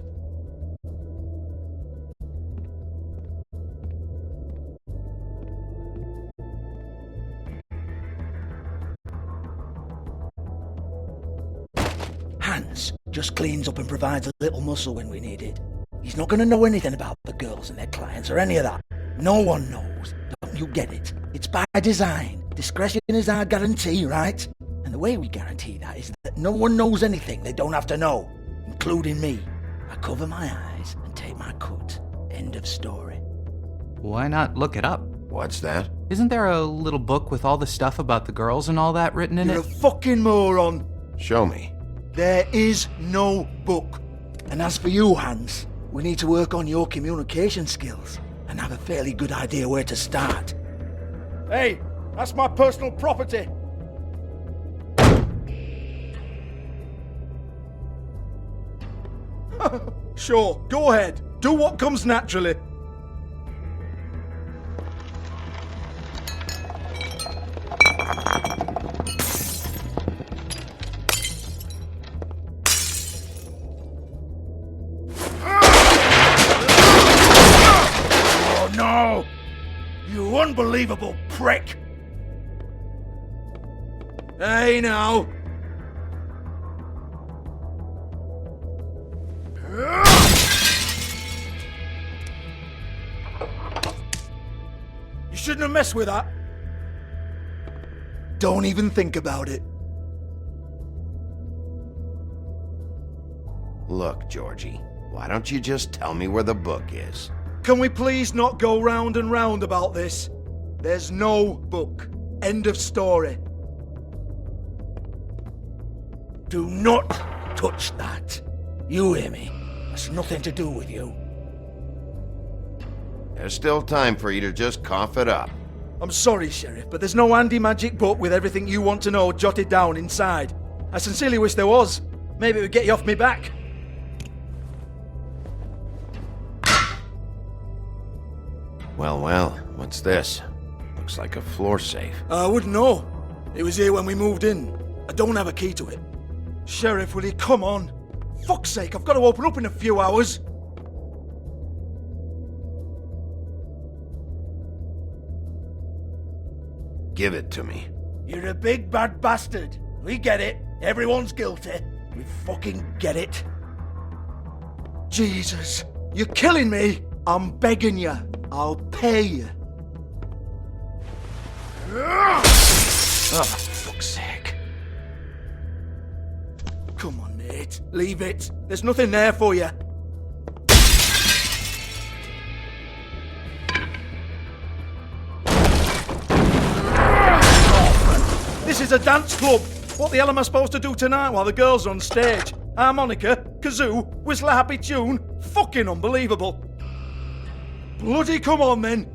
Hans just cleans up and provides a little muscle when we need it. He's not going to know anything about the girls and their clients or any of that. No one knows. Don't you get it? It's by design. Discretion is our guarantee, right? And the way we guarantee that is that no one knows anything they don't have to know, including me. I cover my eyes and take my cut. End of story. Why not look it up? What's that? Isn't there a little book with all the stuff about the girls and all that written in You're it? a fucking moron. Show me. There is no book. And as for you, Hans, we need to work on your communication skills and have a fairly good idea where to start. Hey, that's my personal property. Sure, go ahead. Do what comes naturally. Oh no! You unbelievable prick! Hey now! You shouldn't have messed with that. Don't even think about it. Look, Georgie, why don't you just tell me where the book is? Can we please not go round and round about this? There's no book. End of story. Do not touch that. You hear me? That's nothing to do with you. There's still time for you to just cough it up. I'm sorry, Sheriff, but there's no handy magic book with everything you want to know jotted down inside. I sincerely wish there was. Maybe it would get you off me back. Well, what's this? Looks like a floor safe. I wouldn't know. It was here when we moved in. I don't have a key to it. Sheriff, will you come on? Fuck's sake, I've got to open up in a few hours. Give it to me. You're a big bad bastard. We get it. Everyone's guilty. We fucking get it. Jesus, you're killing me. I'm begging you. I'll pay you. Oh, for fuck's sake. Come on, Nate. Leave it. There's nothing there for you. This is a dance club. What the hell am I supposed to do tonight while the girls are on stage? Harmonica, kazoo, whistle a happy tune? Fucking unbelievable. Bloody come on then.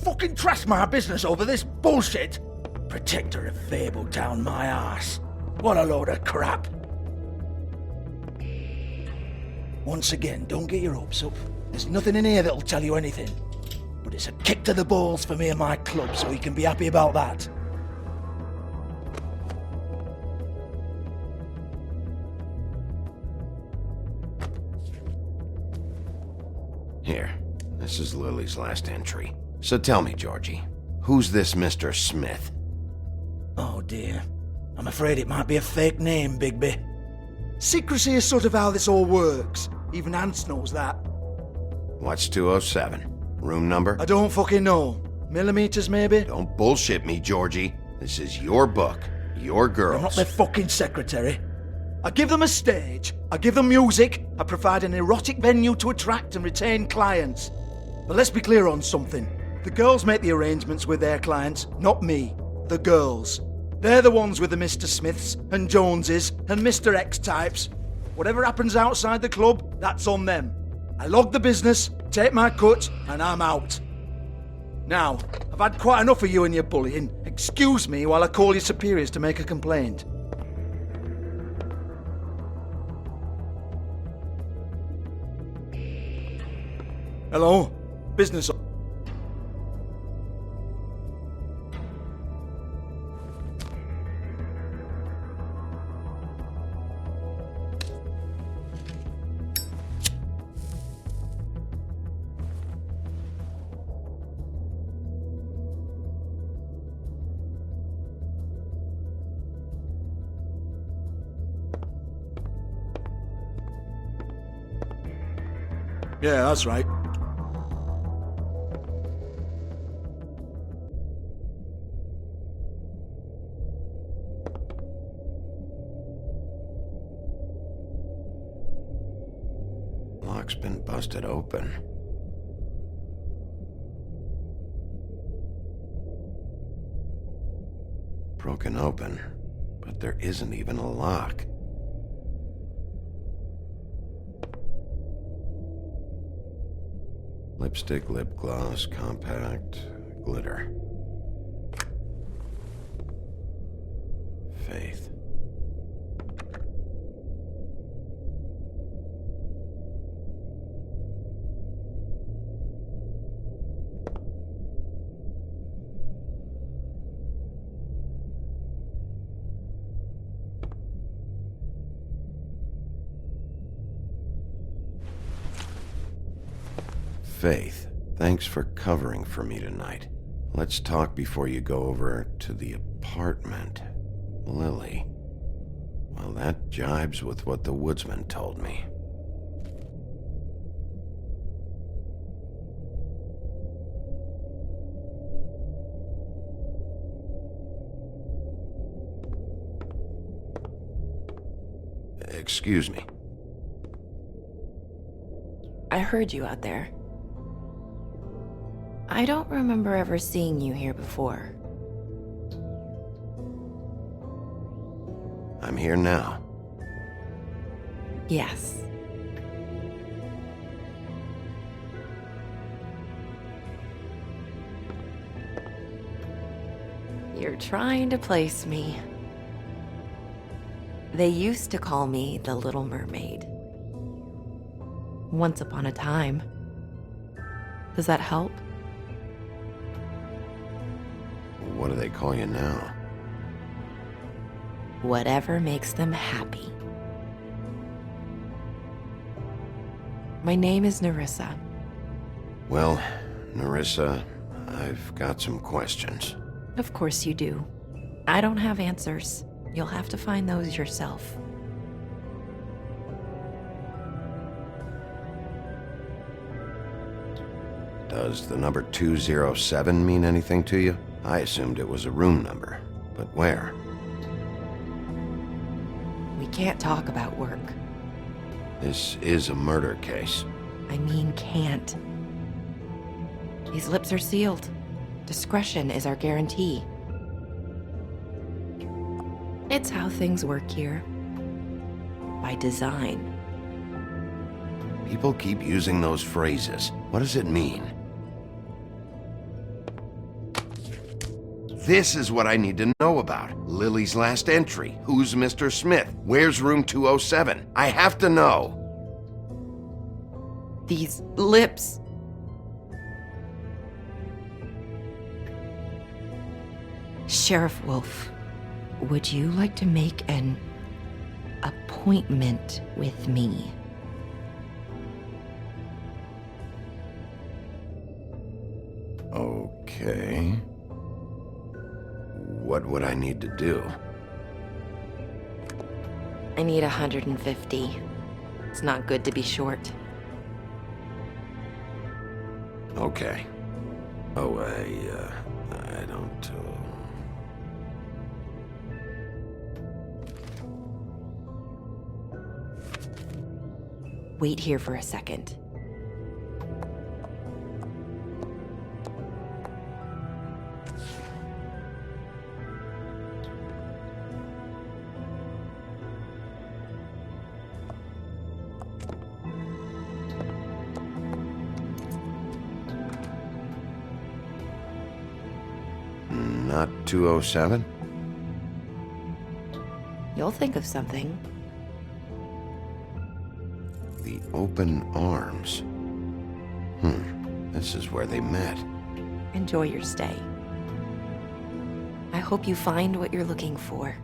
Fucking trash my business over this bullshit. Protector of Fabletown, my ass. What a load of crap. Once again, don't get your hopes up. There's nothing in here that'll tell you anything. But it's a kick to the balls for me and my club, so you can be happy about that. Here, this is Lily's last entry. So tell me, Georgie, who's this Mr. Smith? Oh dear. I'm afraid it might be a fake name, Bigby. Secrecy is sort of how this all works. Even Ants knows that. What's 207? Room number? I don't fucking know. Millimeters, maybe? Don't bullshit me, Georgie. This is your book. Your girls. I'm not their fucking secretary. I give them a stage. I give them music. I provide an erotic venue to attract and retain clients. But let's be clear on something. The girls make the arrangements with their clients, not me. The girls. They're the ones with the Mr. Smiths and Joneses and Mr. X types. Whatever happens outside the club, that's on them. I log the business, take my cut, and I'm out. Now, I've had quite enough of you and your bullying. Excuse me while I call your superiors to make a complaint. Hello? Business. Yeah, that's right. Lock's been busted open. Broken open, but there isn't even a lock. Lipstick, lip gloss, compact, glitter. Faith. Faith, thanks for covering for me tonight. Let's talk before you go over to the apartment. Lily. Well, that jibes with what the woodsman told me. Excuse me. I heard you out there. I don't remember ever seeing you here before. I'm here now. Yes. You're trying to place me. They used to call me the Little Mermaid. Once upon a time. Does that help? What do they call you now? Whatever makes them happy. My name is Nerissa. Well, Nerissa, I've got some questions. Of course you do. I don't have answers. You'll have to find those yourself. Does the number 207 mean anything to you? I assumed it was a room number, but where? We can't talk about work. This is a murder case. I mean can't. These lips are sealed. Discretion is our guarantee. It's how things work here. By design. People keep using those phrases. What does it mean? This is what I need to know about. Lily's last entry. Who's Mr. Smith? Where's room 207? I have to know. These lips. Sheriff Wolf, would you like to make an appointment with me? Okay. What would I need to do? I need 150. It's not good to be short. Okay. Oh, I don't, Wait here for a second. Not 207? You'll think of something. The open arms. This is where they met. Enjoy your stay. I hope you find what you're looking for.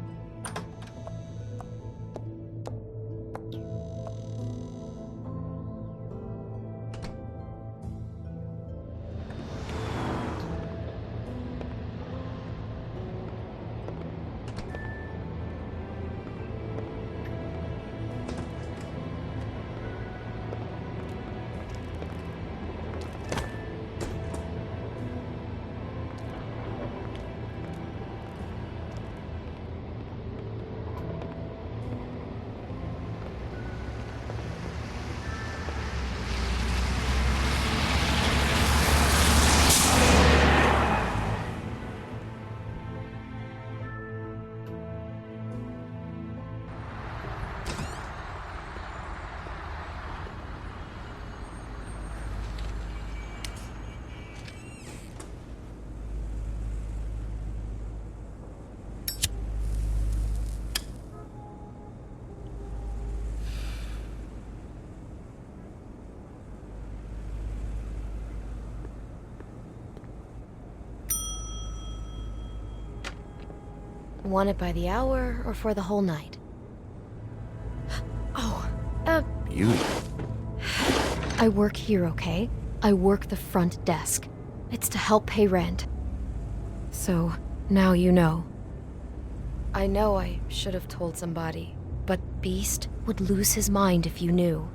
Want it by the hour or for the whole night? Oh, Beauty. I work here, okay? I work the front desk. It's to help pay rent. So, now you know. I know I should have told somebody, but Beast would lose his mind if you knew.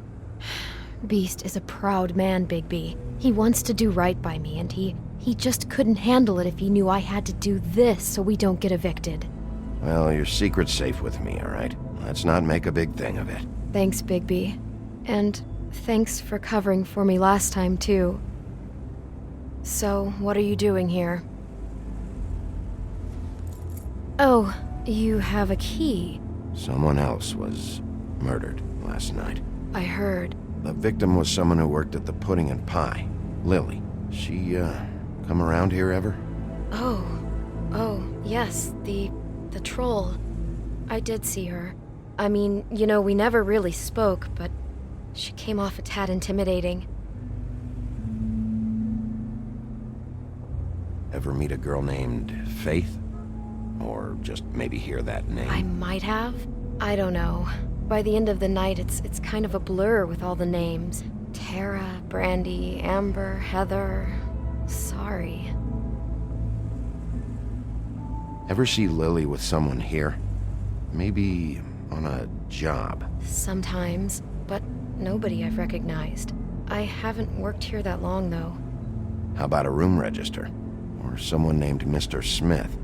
Beast is a proud man, Bigby. He wants to do right by me, and he just couldn't handle it if he knew I had to do this so we don't get evicted. Well, your secret's safe with me, all right? let's not make a big thing of it. Thanks, Bigby. And thanks for covering for me last time, too. So, what are you doing here? Oh, you have a key. Someone else was murdered last night. I heard. The victim was someone who worked at the Pudding and Pie. Lily. She, come around here ever? Oh, yes, the troll. I did see her. I mean, you know, we never really spoke, but she came off a tad intimidating. Ever meet a girl named Faith? Or just maybe hear that name? I might have. I don't know. By the end of the night, it's kind of a blur with all the names. Tara, Brandy, Amber, Heather. Sorry. Ever see Lily with someone here? Maybe on a job? Sometimes, but nobody I've recognized. I haven't worked here that long, though. How about a room register? Or someone named Mr. Smith?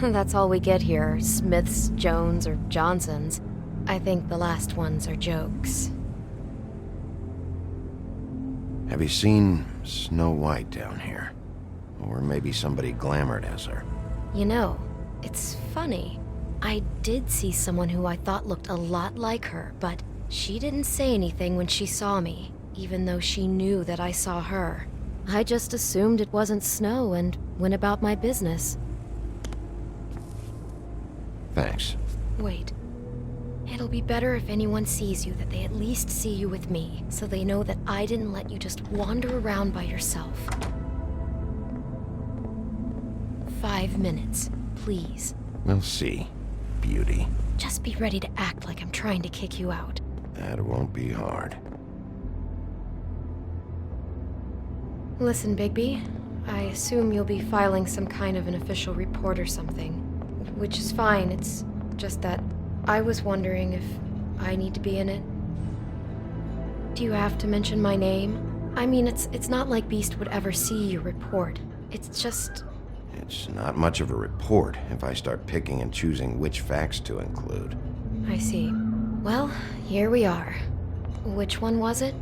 That's all we get here. Smiths, Jones, or Johnsons. I think the last ones are jokes. Have you seen Snow White down here? Or maybe somebody glamored as her? You know, it's funny. I did see someone who I thought looked a lot like her, but she didn't say anything when she saw me, even though she knew that I saw her. I just assumed it wasn't Snow and went about my business. Thanks. Wait. It'll be better if anyone sees you that they at least see you with me, so they know that I didn't let you just wander around by yourself. 5 minutes, please. We'll see, beauty. Just be ready to act like I'm trying to kick you out. That won't be hard. Listen, Bigby. I assume you'll be filing some kind of an official report or something. Which is fine, it's just that I was wondering if I need to be in it. Do you have to mention my name? I mean, it's not like Beast would ever see your report. It's just... It's not much of a report if I start picking and choosing which facts to include. I see. Well, here we are. Which one was it?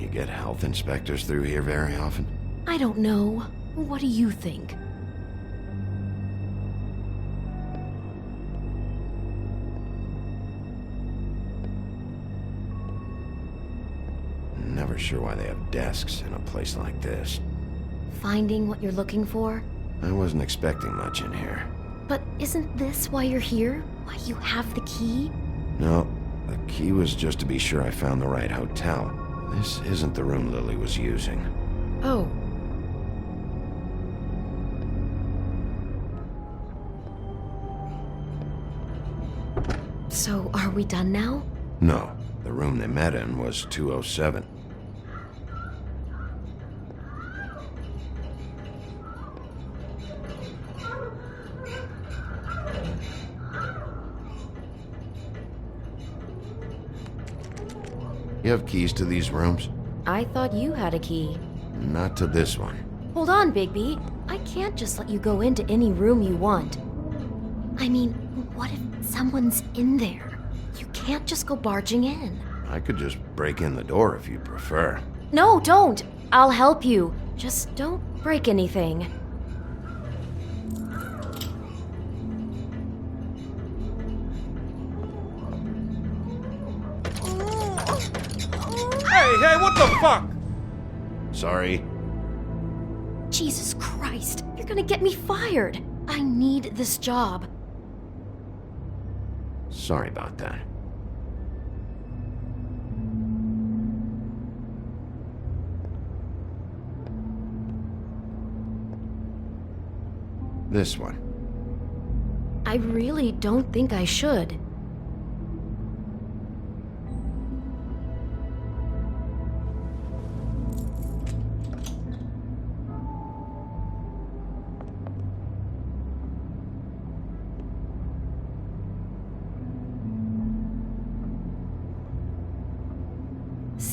You get health inspectors through here very often? I don't know. What do you think? Never sure why they have desks in a place like this. Finding what you're looking for? I wasn't expecting much in here. But isn't this why you're here? Why you have the key? No, the key was just to be sure I found the right hotel. This isn't the room Lily was using. Oh. So, are we done now? No, the room they met in was 207. You have keys to these rooms? I thought you had a key. Not to this one. Hold on, Bigby. I can't just let you go into any room you want. I mean, what if someone's in there? You can't just go barging in. I could just break in the door if you prefer. No, don't! I'll help you. Just don't break anything. Hey, what the fuck? Sorry. Jesus Christ, you're gonna get me fired. I need this job. Sorry about that. This one. I really don't think I should.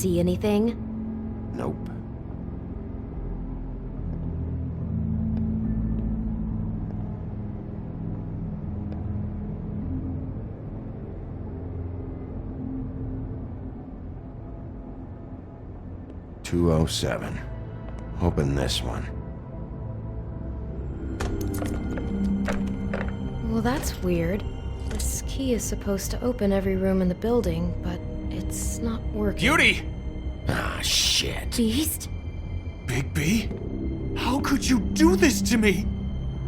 see anything? Nope. "207. Open this one." Well, that's weird. This key is supposed to open every room in the building, but it's not working. Beauty! Ah, shit. Beast? Bigby? How could you do this to me?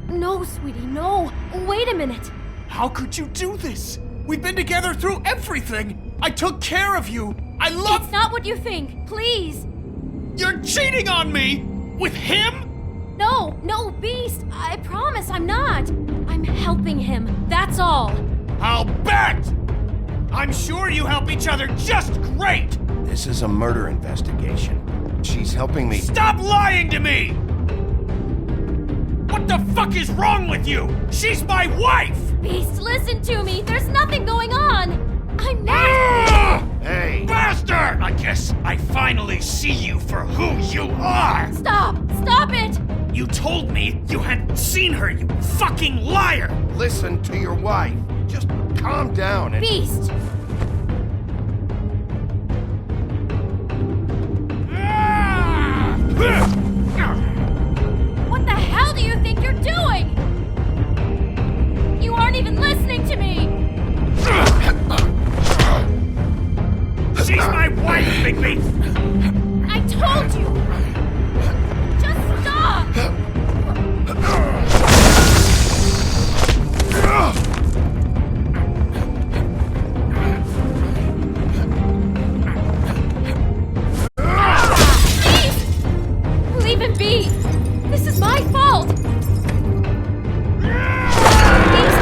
No, sweetie, no. Wait a minute. How could you do this? We've been together through everything. I took care of you. I love... It's not what you think. Please. You're cheating on me! With him? No, Beast. I promise I'm not. I'm helping him. That's all. I'll bet! I'm sure you help each other just great! This is a murder investigation. She's helping me. Stop lying to me! What the fuck is wrong with you? She's my wife! Beast, listen to me. There's nothing going on. I'm not. Hey! Bastard! I guess I finally see you for who you are! Stop it! You told me you hadn't seen her, you fucking liar! Listen to your wife. Just calm down and... Beast! What the hell do you think you're doing? You aren't even listening to me! She's my wife, Bigby! I told you! Just stop! Please! Leave him be! This is my fault! Please,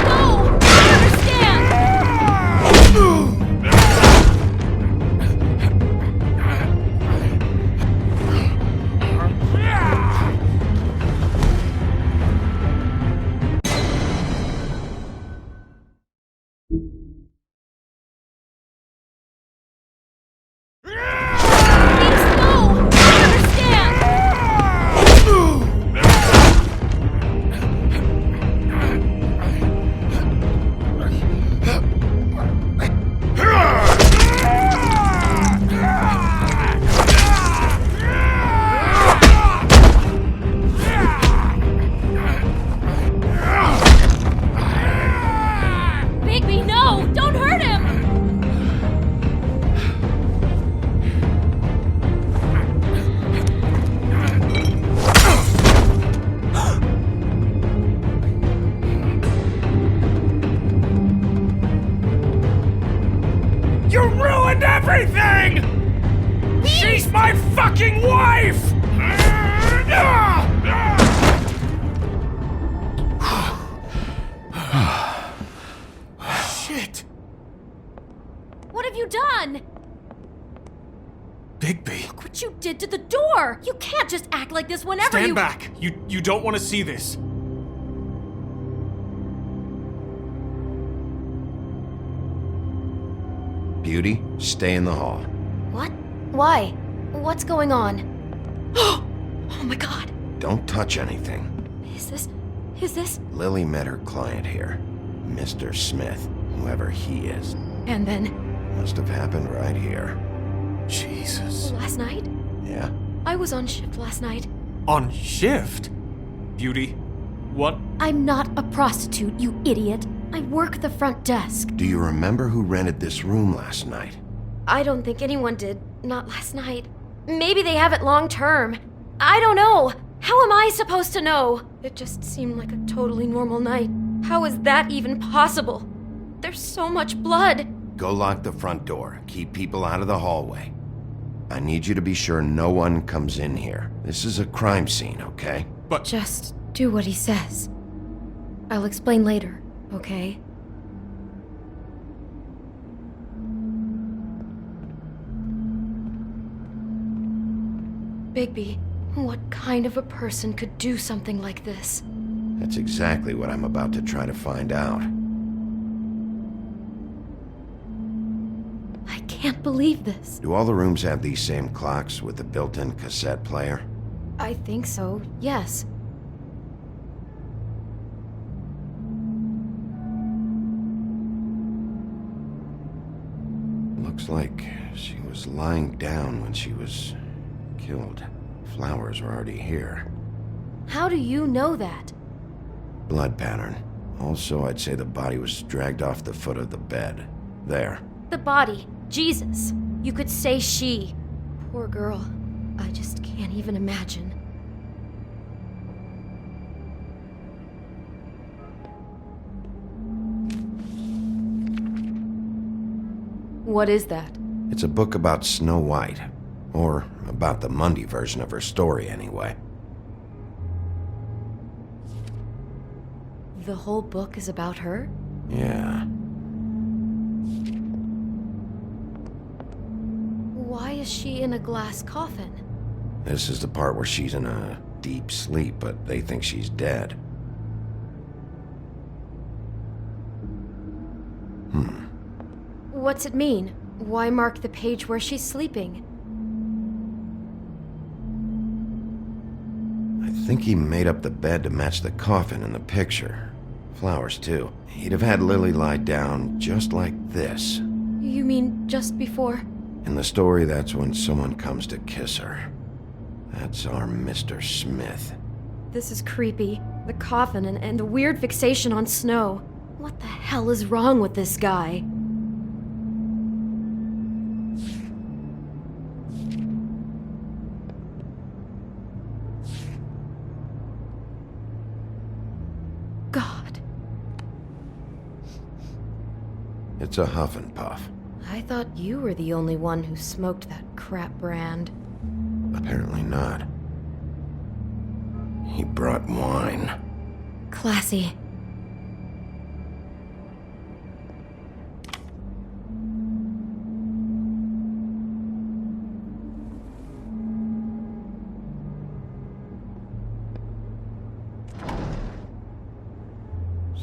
no! I understand! Bigby, no! Don't hurt him! You ruined everything! She's my fucking wife! Shit! What have you done? Bigby. Look what you did to the door! You can't just act like this whenever Stand back! You don't want to see this. Beauty, stay in the hall. What? Why? What's going on? Oh my god! Don't touch anything. Is this... Lily met her client here, Mr. Smith, whoever he is. And then... Must have happened right here. Jesus. Last night? Yeah? I was on shift last night. On shift? Beauty, what? I'm not a prostitute, you idiot. I work the front desk. Do you remember who rented this room last night? I don't think anyone did. Not last night. Maybe they have it long term. I don't know. How am I supposed to know? It just seemed like a totally normal night. How is that even possible? There's so much blood. Go lock the front door. Keep people out of the hallway. I need you to be sure no one comes in here. This is a crime scene, okay? But... Just do what he says. I'll explain later, okay? Bigby, what kind of a person could do something like this? That's exactly what I'm about to try to find out. I can't can't believe this. Do all the rooms have these same clocks with the built-in cassette player? I think so, yes. Looks like she was lying down when she was killed. Flowers were already here. How do you know that? Blood pattern. Also, I'd say the body was dragged off the foot of the bed. There. The body. Jesus. You could say she. Poor girl. I just can't even imagine. What is that? It's a book about Snow White. Or about the Mundy version of her story, anyway. The whole book is about her? Yeah. Why is she in a glass coffin? This is the part where she's in a deep sleep, but they think she's dead. What's it mean? Why mark the page where she's sleeping? I think he made up the bed to match the coffin in the picture. Flowers, too. He'd have had Lily lie down just like this. You mean just before? In the story, that's when someone comes to kiss her. That's our Mr. Smith. This is creepy. The coffin and the weird fixation on Snow. What the hell is wrong with this guy? God. It's a huff and puff. I thought you were the only one who smoked that crap brand. Apparently not. He brought wine. Classy.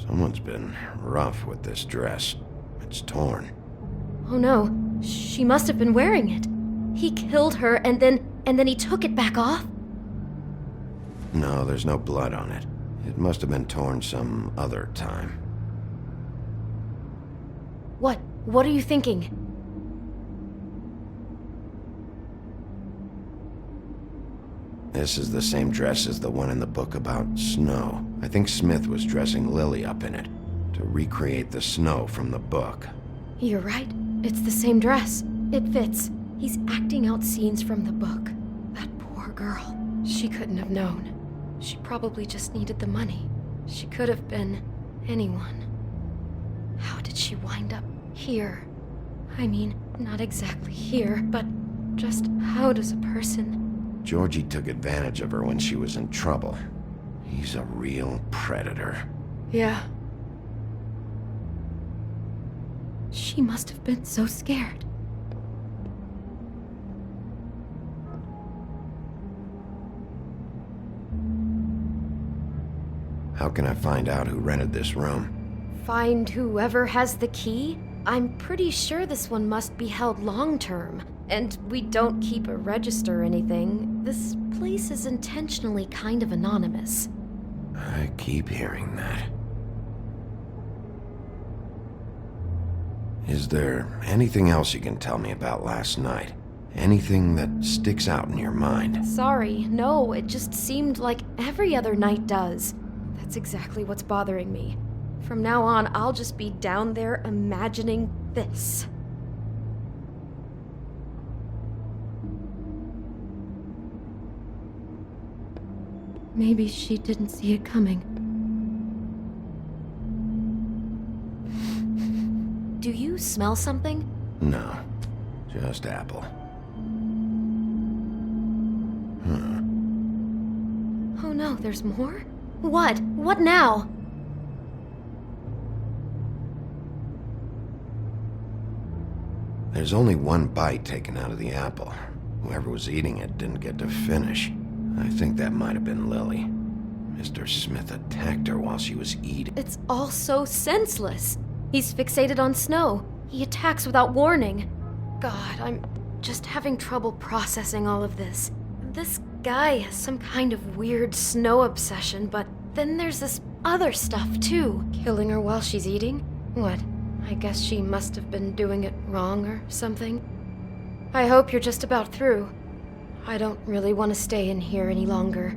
Someone's been rough with this dress. It's torn. Oh no, she must have been wearing it. He killed her and then he took it back off? No, there's no blood on it. It must have been torn some other time. What are you thinking? This is the same dress as the one in the book about Snow. I think Smith was dressing Lily up in it to recreate the Snow from the book. You're right. It's the same dress. It fits. He's acting out scenes from the book. That poor girl. She couldn't have known. She probably just needed the money. She could have been anyone. How did she wind up here? I mean, not exactly here, but just how does a person... Georgie took advantage of her when she was in trouble. He's a real predator. Yeah. She must have been so scared. How can I find out who rented this room? Find whoever has the key? I'm pretty sure this one must be held long-term. And we don't keep a register or anything. This place is intentionally kind of anonymous. I keep hearing that. Is there anything else you can tell me about last night? Anything that sticks out in your mind? Sorry, no, it just seemed like every other night does. That's exactly what's bothering me. From now on, I'll just be down there imagining this. Maybe she didn't see it coming. Do you smell something? No, just apple. Oh no, there's more? What? What now? There's only one bite taken out of the apple. Whoever was eating it didn't get to finish. I think that might have been Lily. Mr. Smith attacked her while she was eating. It's all so senseless. He's fixated on Snow. He attacks without warning. God, I'm just having trouble processing all of this. This guy has some kind of weird snow obsession, but then there's this other stuff too. Killing her while she's eating? What? I guess she must have been doing it wrong or something. I hope you're just about through. I don't really want to stay in here any longer.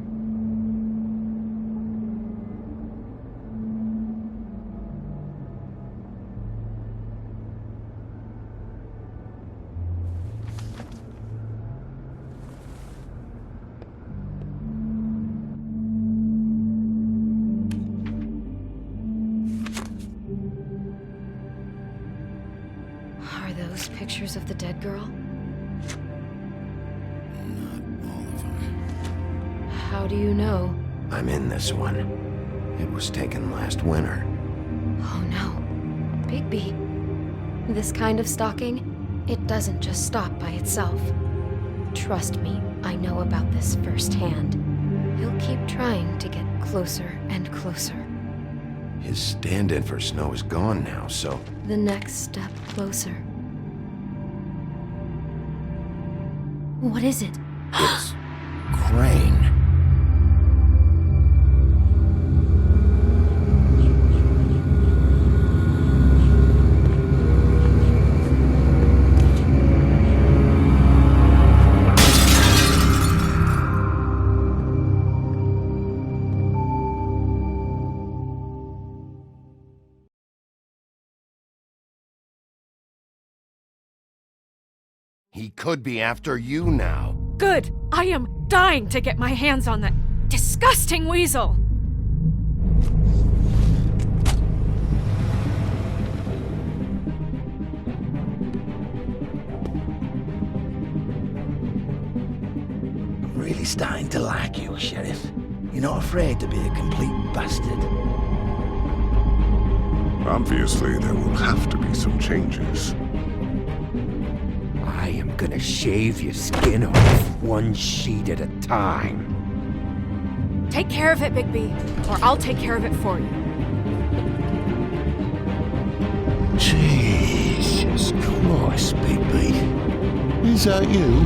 Are those pictures of the dead girl? How do you know? I'm in this one. It was taken last winter. Oh no. Bigby. This kind of stalking, it doesn't just stop by itself. Trust me, I know about this firsthand. He'll keep trying to get closer and closer. His stand-in for Snow is gone now, so... The next step closer. What is it? It's... Crane. He could be after you now. Good! I am dying to get my hands on that disgusting weasel! I'm really starting to like you, Sheriff. You're not afraid to be a complete bastard. Obviously, there will have to be some changes. I am gonna shave your skin off one sheet at a time. Take care of it, Bigby, or I'll take care of it for you. Jesus Christ, Bigby. Is that you?